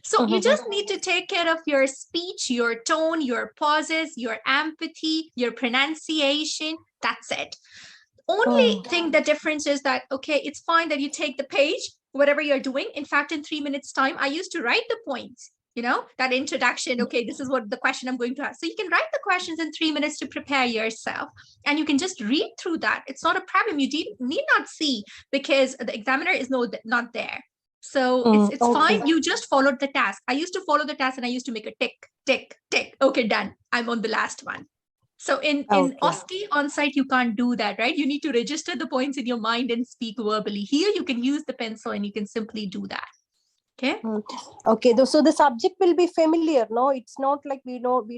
So you just need to take care of your speech, your tone, your pauses, your empathy, your pronunciation. That's it. Only thing the difference is that, okay, it's fine that you take the page, whatever you're doing. In fact, in 3 minutes time, I used to write the points, that introduction. Okay, this is what the question I'm going to ask. So you can write the questions in 3 minutes to prepare yourself, and you can just read through that. It's not a problem. You need not see because the examiner is not there. So it's fine. You just followed the task. I used to follow the task and I used to make a tick, tick, tick. Okay, done. I'm on the last one. So in OSCE on-site, you can't do that, right? You need to register the points in your mind and speak verbally. Here, you can use the pencil and you can simply do that. Okay. Okay. So the subject will be familiar. No, it's not like we don't.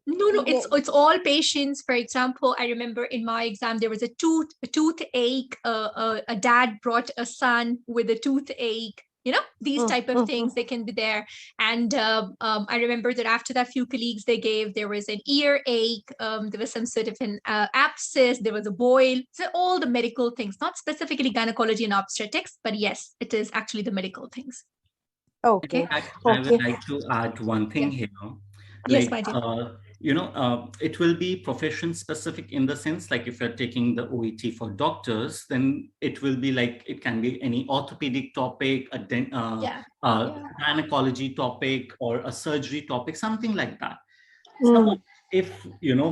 No. It's all patients. For example, I remember in my exam there was a toothache. A dad brought a son with a toothache. These type of things, they can be there. And I remember that after that, few colleagues there was an earache. There was some sort of an abscess. There was a boil. So all the medical things, not specifically gynecology and obstetrics, but yes, it is actually the medical things. Okay. I would like to add one thing here. Yes, my dear. It will be profession specific in the sense, like if you're taking the OET for doctors, then it will be like, it can be any orthopedic topic, a gynecology topic, or a surgery topic, something like that. Suppose if,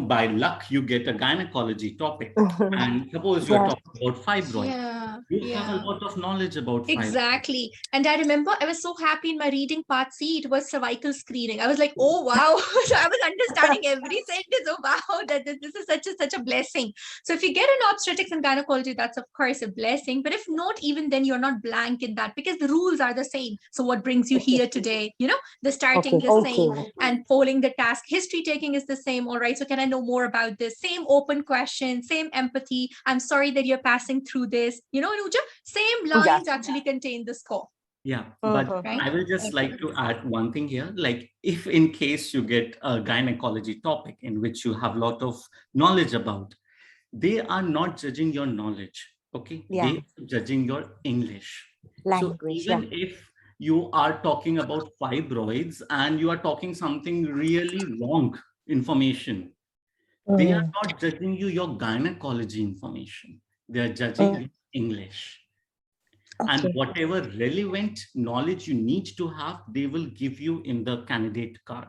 by luck, you get a gynecology topic, and suppose you're talking about fibroid. You have a lot of knowledge about fibroids. Exactly. And I remember I was so happy in my reading part C, it was cervical screening. I was like, oh, wow. So I was understanding every sentence. Oh, wow, that this is such a blessing. So if you get an obstetrics and gynecology, that's of course a blessing. But if not, even then you're not blank in that because the rules are the same. So what brings you here today? The starting the same and polling the task. History taking is the same. All right. So can I know more about this? Same open question, same empathy. I'm sorry that you're passing through this. Anuja, same lines actually contain the score. Yeah, but I will just like to add one thing here. Like, if in case you get a gynecology topic in which you have a lot of knowledge about, they are not judging your knowledge. Okay, they are judging your English language. So even if you are talking about fibroids and you are talking something really wrong information, they are not judging your gynecology information. They are judging your English. And whatever relevant knowledge you need to have, they will give you in the candidate card.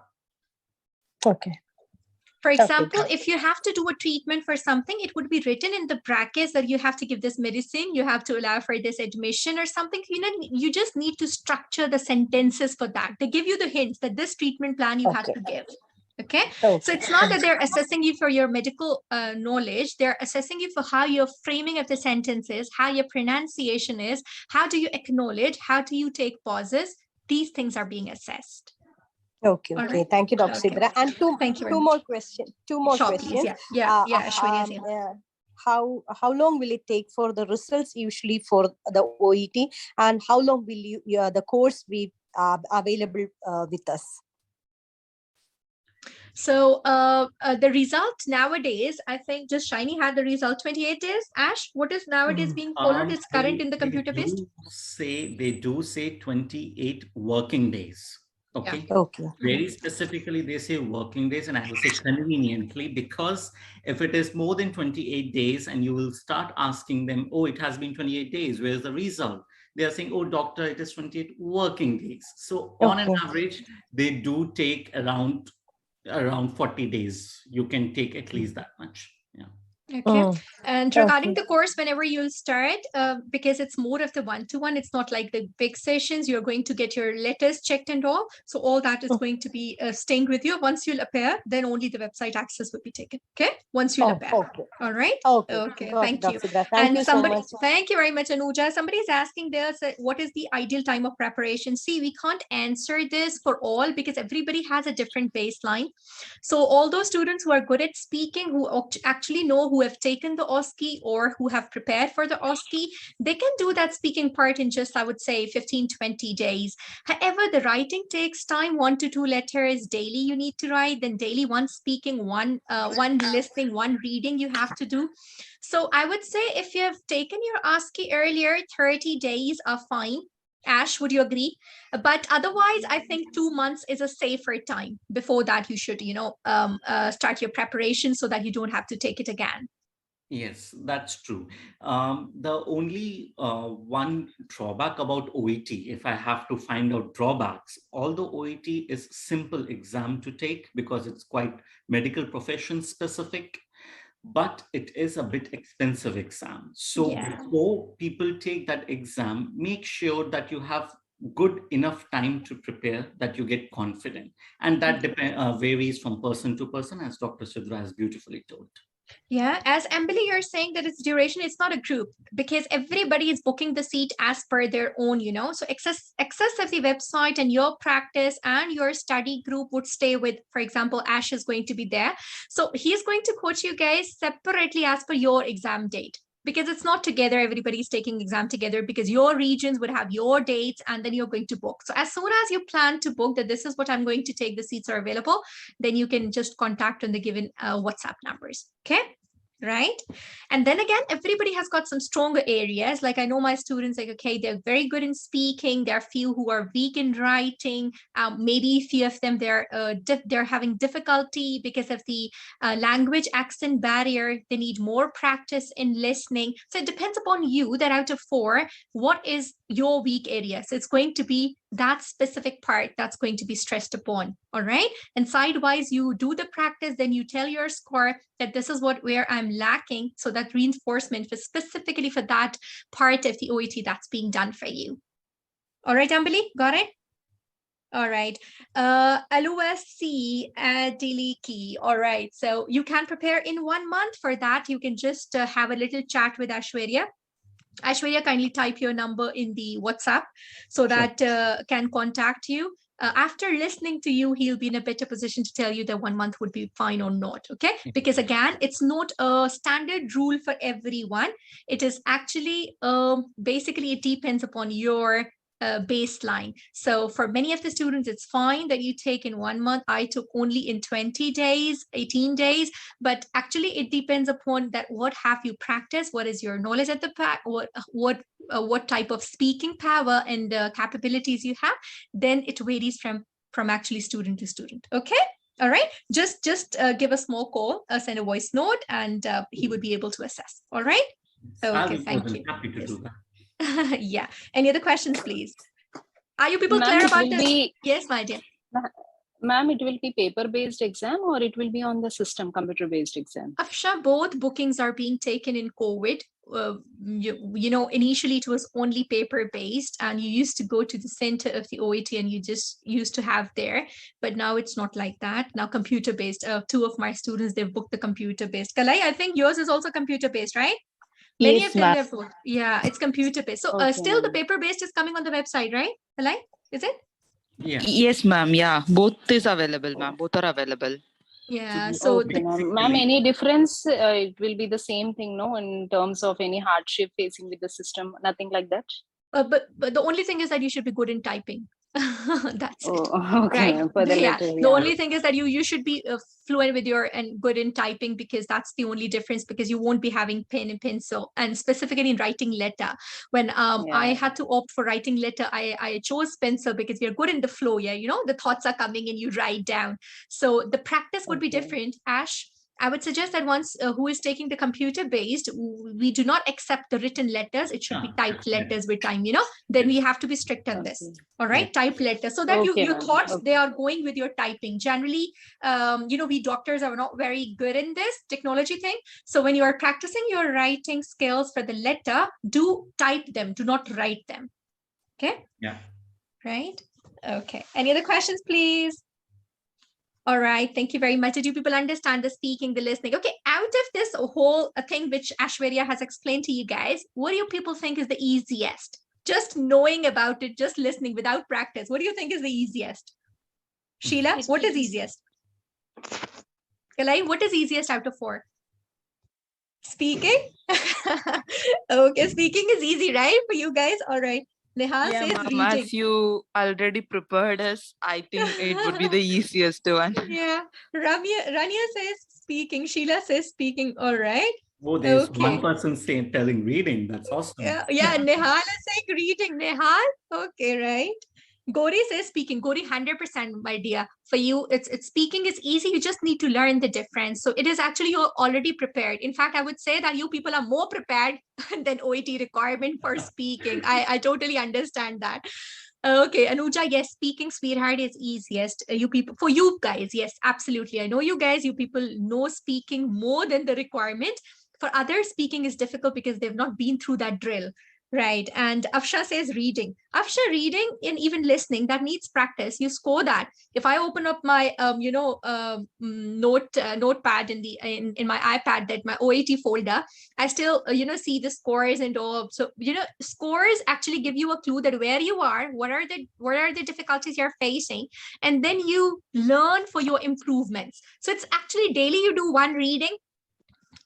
For example, if you have to do a treatment for something, it would be written in the brackets that you have to give this medicine, you have to allow for this admission or something. You just need to structure the sentences for that. They give you the hints that this treatment plan you have to give. Okay. So it's not that they're assessing you for your medical knowledge. They're assessing you for how your framing of the sentence is, how your pronunciation is, how do you acknowledge, how do you take pauses. These things are being assessed. Okay. Right. Thank you, Dr. Sidra. And two more questions. Please. Yeah. How long will it take for the results usually for the OET, and how long will the course be available with us? So the result nowadays, I think just Shiny had the result 28 days. Ash, what is nowadays being followed? It's current in the computer-based? They do say 28 working days. Okay. Very specifically, they say working days, and I will say conveniently, because if it is more than 28 days and you will start asking them, oh, it has been 28 days, where's the result? They are saying, oh, doctor, it is 28 working days. So on an average, they do take around 40 days. You can take at least that much. Yeah. Okay. And regarding the course, whenever you'll start, because it's more of the one-to-one, it's not like the big sessions, you're going to get your letters checked and all. So all that is going to be staying with you. Once you'll appear, then only the website access will be taken. Okay. Once you'll appear. All right. Okay. Thank you. Thank you so much. Thank you very much, Anuja. Somebody's asking there, what is the ideal time of preparation? See, we can't answer this for all because everybody has a different baseline. So all those students who are good at speaking, who actually know, who have taken the OSCE or who have prepared for the OSCE, they can do that speaking part in just, I would say, 15-20 days. However, the writing takes time, 1 to 2 letters daily you need to write, then daily one speaking, one listening, one reading you have to do. So I would say if you have taken your OSCE earlier, 30 days are fine. Ash, would you agree? But otherwise, I think 2 months is a safer time. Before that, you should, start your preparation so that you don't have to take it again. Yes, that's true. The only one drawback about OET, if I have to find out drawbacks, although OET is simple exam to take because it's quite medical profession specific, but it is a bit expensive exam. So before people take that exam, make sure that you have good enough time to prepare, that you get confident. And that varies from person to person, as Dr. Sidra has beautifully told. Yeah, as Emily, you're saying that it's duration, it's not a group because everybody is booking the seat as per their own, So access of the website and your practice and your study group would stay with, for example, Ash is going to be there. So he's going to coach you guys separately as per your exam date. Because it's not together, everybody's taking exam together because your regions would have your dates and then you're going to book. So as soon as you plan to book that this is what I'm going to take, the seats are available, then you can just contact on the given WhatsApp numbers. Okay. Right. And then again, everybody has got some stronger areas. Like I know my students, like, okay, they're very good in speaking. There are few who are weak in writing. Maybe a few of them, they're having difficulty because of the language accent barrier. They need more practice in listening. So it depends upon you that out of 4, what is your weak area? So it's going to be that specific part that's going to be stressed upon. All right. And sidewise, you do the practice, then you tell your score that this is where I'm lacking. So that reinforcement for specifically for that part of the OET that's being done for you. All right, Ambali, got it? All right. LOSC Adiliki. All right. So you can prepare in 1 month. For that, you can just have a little chat with Ashwarya. Ashwarya, kindly type your number in the WhatsApp so that can contact you. After listening to you, he'll be in a better position to tell you that 1 month would be fine or not. Okay. Because again, it's not a standard rule for everyone. It is actually basically it depends upon your baseline. So for many of the students, it's fine that you take in 1 month. I took only in 20 days, 18 days, but actually it depends upon that. What have you practiced? What is your knowledge at the back? What type of speaking power and capabilities you have? Then it varies from actually student to student. Okay. All right. Just give a small call, send a voice note, and he would be able to assess. All right. Okay. Thank you. Happy to do that. Yeah. Any other questions, please? Are you people clear about this? Yes, my dear. Ma'am, it will be paper-based exam or it will be on the system, computer-based exam? Afsha, both bookings are being taken in COVID. You know, initially it was only paper-based and you used to go to the center of the OET and you just used to have there. But now it's not like that. Now computer-based. 2 of my students, they've booked the computer-based. Kalai, I think yours is also computer-based, right? Many of them have booked. Yeah, it's computer-based. So still the paper-based is coming on the website, right? Kalai, is it? Yeah. Yes, ma'am. Yeah, both is available, ma'am. Both are available. Yeah. So, ma'am, any difference? It will be the same thing, no? In terms of any hardship facing with the system, nothing like that. But the only thing is that you should be good in typing. That's it. Okay. Right? For the Yeah. letter, The only thing is that you should be fluent with and good in typing, because that's the only difference, because you won't be having pen and pencil, and specifically in writing letter. When I had to opt for writing letter, I chose pencil because we are good in the flow. Yeah, you know, the thoughts are coming and you write down. So the practice would be different. Ash, I would suggest that once who is taking the computer based, we do not accept the written letters. It should be typed letters with time, you know, then we have to be strict on this. All right. Type letters so that your thoughts, they are going with your typing. Generally, you know, we doctors are not very good in this technology thing. So when you are practicing your writing skills for the letter, do type them, do not write them. Okay. Yeah. Right. Okay. Any other questions, please? All right. Thank you very much. Did you people understand the speaking, the listening? Okay. Out of this whole thing which Ashwarya has explained to you guys, what do you people think is the easiest? Just knowing about it, just listening without practice. What do you think is the easiest? Sheila, what is easiest? Kalai, what is easiest out of 4? Speaking? Okay. Speaking is easy, right? For you guys. All right. Neha says reading. As you already prepared us, I think it would be the easiest one. Yeah. Rania says speaking. Sheila says speaking. All right. Oh, there's one person telling reading. That's awesome. Yeah. Nehal is saying reading. Nehal. Okay, right. Gori says speaking. Gori, 100%, my dear. For you, it's speaking is easy. You just need to learn the difference. So it is actually you're already prepared. In fact, I would say that you people are more prepared than OET requirement for speaking. I totally understand that. Okay, Anuja, yes, speaking, sweetheart, is easiest. You people, for you guys, yes, absolutely. I know you guys, you people know speaking more than the requirement. For others, speaking is difficult because they've not been through that drill. Right. And Afsha says reading. Afsha, reading and even listening, that needs practice. You score that. If I open up my notepad in my iPad, that my OAT folder, I still see the scores and all. So scores actually give you a clue that where you are, what are the difficulties you're facing, and then you learn for your improvements. So it's actually daily you do one reading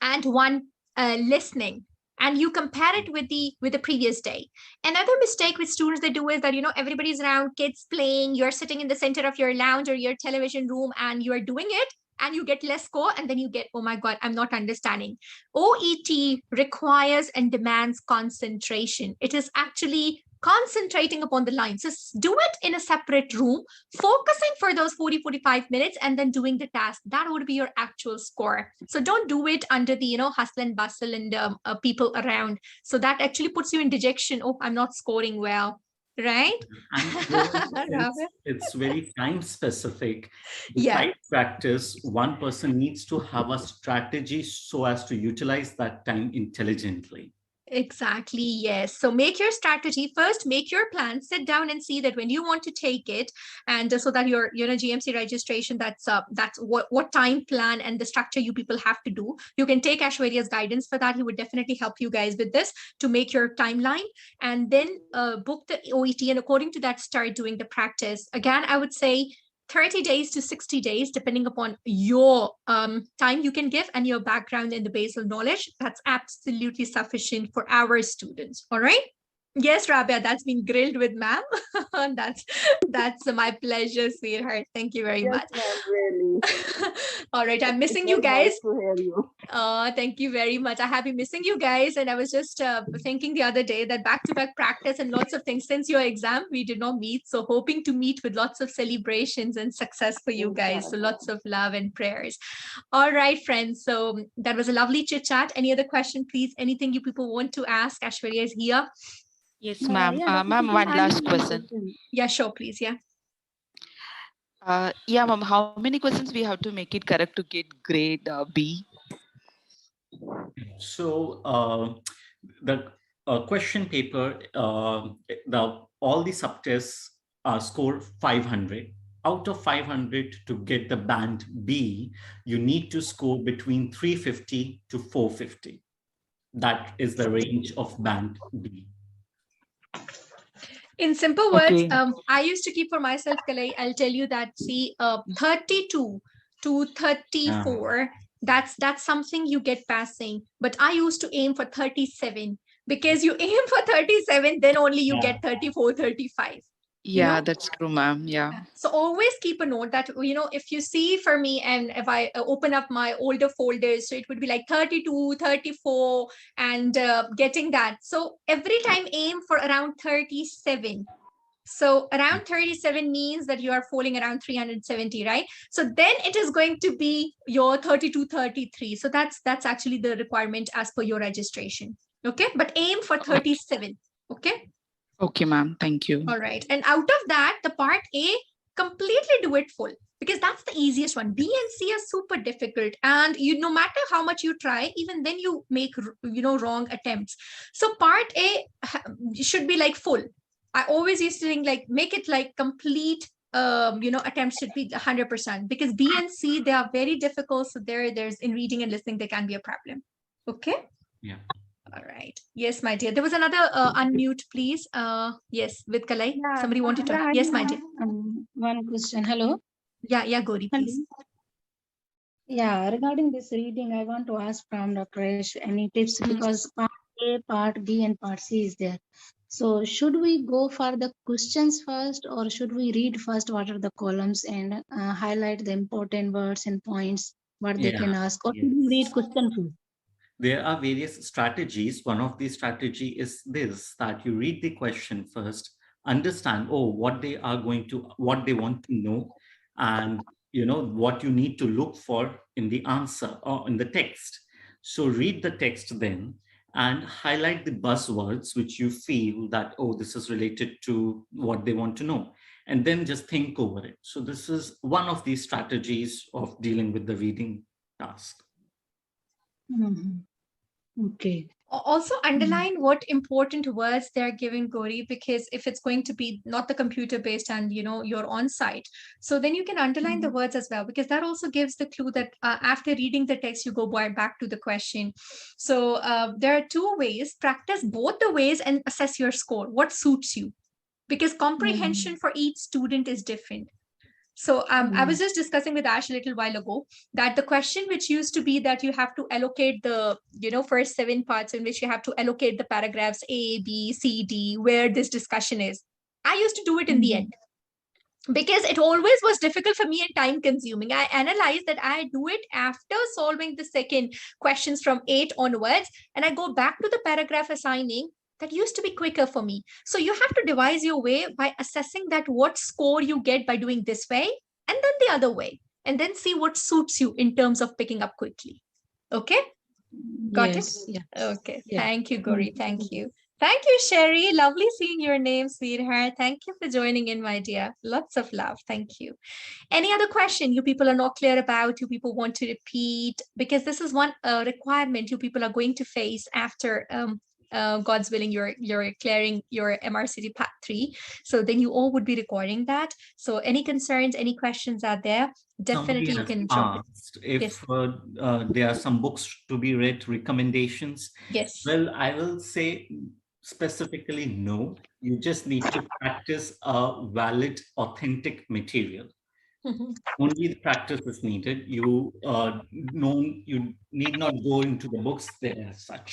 and one listening, and you compare it with the previous day. Another mistake with students they do is that everybody's around, kids playing, you're sitting in the center of your lounge or your television room and you're doing it and you get less score, and then you get, oh my god, I'm not understanding. OET requires and demands concentration. It is actually concentrating upon the line. So do it in a separate room, focusing for those 40-45 minutes and then doing the task. That would be your actual score. So don't do it under the hustle and bustle and people around. So that actually puts you in dejection. Oh, I'm not scoring well. right? And moreover, Rabia? it's very time specific. Yeah. Besides practice, one person needs to have a strategy so as to utilize that time intelligently. Exactly, yes. So make your strategy first, make your plan, sit down and see that when you want to take it, and so that your GMC registration, that's what time plan and the structure you people have to do. You can take Ashwarya's guidance for that. He would definitely help you guys with this to make your timeline, and then book the OET, and according to that start doing the practice. Again, I would say 30 days to 60 days, depending upon your time you can give and your background in the basal knowledge. That's absolutely sufficient for our students. All right. Yes, Rabia, that's been grilled with ma'am. that's my pleasure, sweetheart. Thank you very Yes, much. ma'am, really. All right, I'm It's missing you very guys. nice to hear you. Thank you very much. I have been missing you guys, and I was just thinking the other day that back-to-back practice and lots of things since your exam, we did not meet. So hoping to meet with lots of celebrations and success for you guys. So lots of love and prayers. All right, friends. So that was a lovely chit chat. Any other question, please? Anything you people want to ask? Ashwarya is here. Yes, ma'am. Yeah, Ma'am, Dr. one Preeti, last I have question. question. Yeah, sure, please. Yeah. Yeah, ma'am. How many questions we have to make it correct to get grade B? So the question paper, all the subtests are score 500. Out of 500 to get the band B, you need to score between 350 to 450. That is the range of band B. In simple words, Okay. I used to keep for myself, Kalai, I'll tell you that, see, 32 to 34, that's something you get passing. But I used to aim for 37, because you aim for 37, then only you get 34, 35. Yeah, that's true, ma'am. Yeah. So always keep a note that, if you see for me, and if I open up my older folders, so it would be like 32, 34, and getting that. So every time aim for around 37. So around 37 means that you are falling around 370, right? So then it is going to be your 32, 33. So that's actually the requirement as per your registration. Okay, but aim for 37. Okay. Okay, ma'am. Thank you. All right. And out of that, the part A, completely do it full, because that's the easiest one. B and C are super difficult. And no matter how much you try, even then you make, wrong attempts. So part A should be like full. I always used to think like, make it like complete, attempts should be 100%, because B and C, they are very difficult. So there's in reading and listening, there can be a problem. Okay. Yeah. All right. Yes, my dear. There was another unmute, please. Yes, with Kalai. Yeah, Somebody wanted to. Dr. I Yes, my dear. have, one question. Hello. Yeah, Gauri, please. Hello. Yeah, regarding this reading, I want to ask from Dr. Ash any tips, because part A, part B, and part C is there. So should we go for the questions first, or should we read first what are the columns and highlight the important words and points what they can ask, or should we read question first? There are various strategies. One of the strategy is this, that you read the question first, understand, what they want to know, and what you need to look for in the answer or in the text. So read the text then and highlight the buzzwords which you feel that, this is related to what they want to know. And then just think over it. So this is one of the strategies of dealing with the reading task. Okay. Also underline what important words they're giving, Gauri, because if it's going to be not the computer based and you're on site, so then you can underline the words as well, because that also gives the clue that after reading the text, you go back to the question. So there are two ways. Practice both the ways and assess your score, what suits you, because comprehension for each student is different. So I was just discussing with Ash a little while ago that the question which used to be that you have to allocate the, first 7 parts in which you have to allocate the paragraphs A, B, C, D, where this discussion is. I used to do it in the end, because it always was difficult for me and time consuming. I analyzed that I do it after solving the second questions from 8 onwards, and I go back to the paragraph assigning. That used to be quicker for me. So you have to devise your way by assessing that what score you get by doing this way, and then the other way, and then see what suits you in terms of picking up quickly. Okay? Got it? Yeah. Okay. Yeah. Thank you, Gauri. Thank you. Thank you, Sherry. Lovely seeing your name, sweetheart. Thank you for joining in, my dear. Lots of love. Thank you. Any other question you people are not clear about, you people want to repeat? Because this is one requirement you people are going to face after God's willing, you're clearing your MRCD Part 3. So then you all would be recording that. So any concerns, any questions out there, Somebody definitely you has can drop it. asked Yes. if there are some books to be read, recommendations. Yes. Well, I will say specifically no. You just need to practice a valid, authentic material. Mhm. Only the practice is needed. You need not go into the books there as such.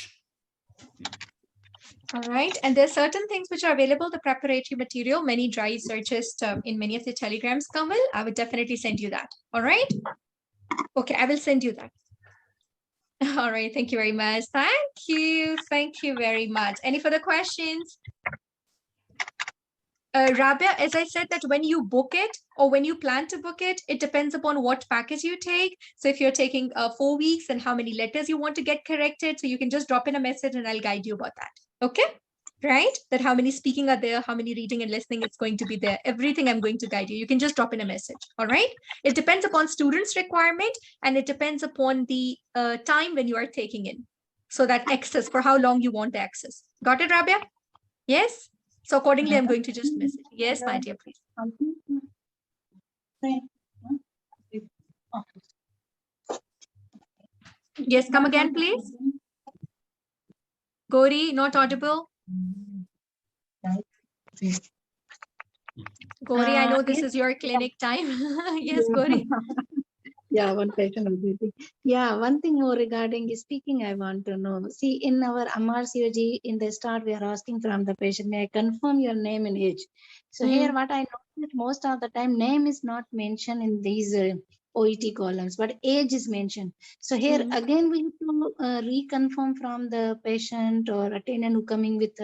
All right. And there's certain things which are available, the preparatory material, many dry searches in many of the telegrams, Kamal. I would definitely send you that. All right. Okay, I will send you that. All right. Thank you very much. Thank you. Thank you very much. Any further questions? Rabia, as I said, that when you book it or when you plan to book it, it depends upon what package you take. So if you're taking 4 weeks and how many letters you want to get corrected, so you can just drop in a message and I'll guide you about that. Okay? Right? That how many speaking are there, how many reading and listening it's going to be there. Everything I'm going to guide you. You can just drop in a message. All right? It depends upon students' requirement and it depends upon the time when you are taking in. So that access, for how long you want the access. Got it, Rabia? Yes? So accordingly, I'm going to just message. Yes, my dear, please. Yes, come again, please. Gauri, not audible. Gauri, I know this is your clinic time. Yes, Gauri. Yeah, one question of beauty. Yeah, one thing more regarding speaking, I want to know. See, in our MRCOG, in the start, we are asking from the patient, may I confirm your name and age? So here, what I noticed most of the time, name is not mentioned in these OET columns, but age is mentioned. So here, again, we have to reconfirm from the patient or attendant who coming with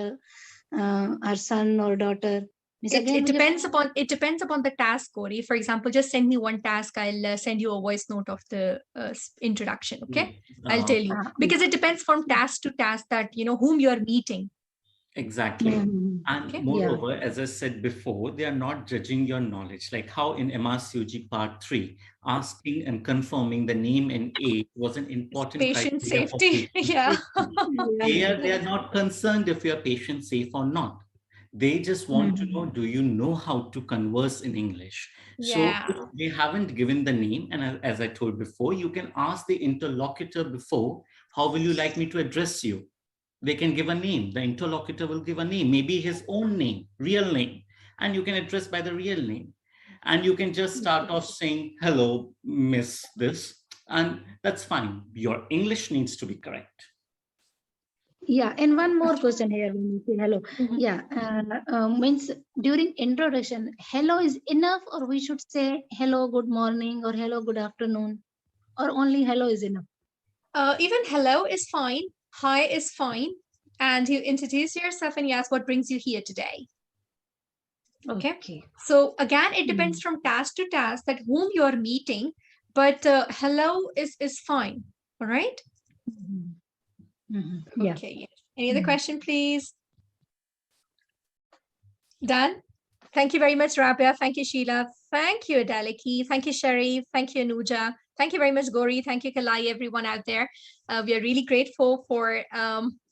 our son or daughter. It depends upon the task, Gauri. For example, just send me one task. I'll send you a voice note of the introduction. Okay, I'll tell you because it depends from task to task that whom you're meeting. Exactly. And Okay. moreover, as I said before, they are not judging your knowledge. Like how in MRCOG Part 3, asking and confirming the name and age was an important Patient criteria for safety. patient Yeah. safety. Here, they are not concerned if you're patient safe or not. They just want to know, do you know how to converse in English? Yeah. So if they haven't given the name, and as I told before, you can ask the interlocutor before, how will you like me to address you? They can give a name. The interlocutor will give a name, maybe his own name, real name, and you can address by the real name. And you can just start off saying, hello, miss this, and that's fine. Your English needs to be correct. Yeah, and one more question here when you say hello. Yeah, means during introduction, hello is enough, or we should say hello, good morning, or hello, good afternoon, or only hello is enough? Even hello is fine. Hi is fine. And you introduce yourself and you ask what brings you here today. Okay. So again, it depends from task to task that whom you're meeting, but hello is fine. All right. Yeah. Okay. Yes. Any other question, please? Done. Thank you very much, Rabia. Thank you, Sheila. Thank you, Adaliki. Thank you, Sharif. Thank you, Anuja. Thank you very much, Gauri. Thank you, Kalai, everyone out there. We are really grateful for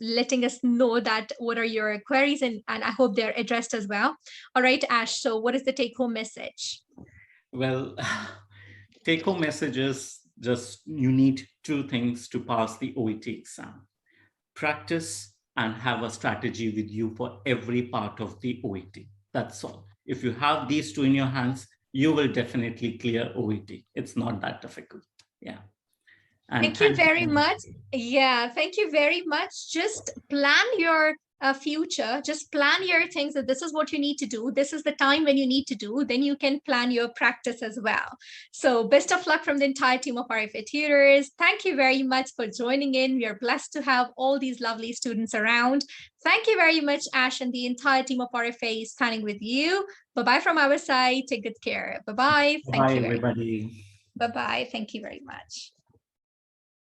letting us know that what are your queries, and I hope they're addressed as well. All right, Ash. So what is the take-home message? Well, take-home messages, just you need two things to pass the OET exam. Practice and have a strategy with you for every part of the OET. That's all. If you have these two in your hands, you will definitely clear OET. It's not that difficult. Yeah. And thank you very much. Yeah, thank you very much. Just plan your future. Just plan your things that this is what you need to do. This is the time when you need to do. Then you can plan your practice as well. So best of luck from the entire team of RFA tutors. Thank you very much for joining in. We are blessed to have all these lovely students around. Thank you very much, Ash, and the entire team of RFA is standing with you. Bye-bye from our side. Take good care. Bye-bye. Thank you, everybody. Bye-bye. Thank you very much.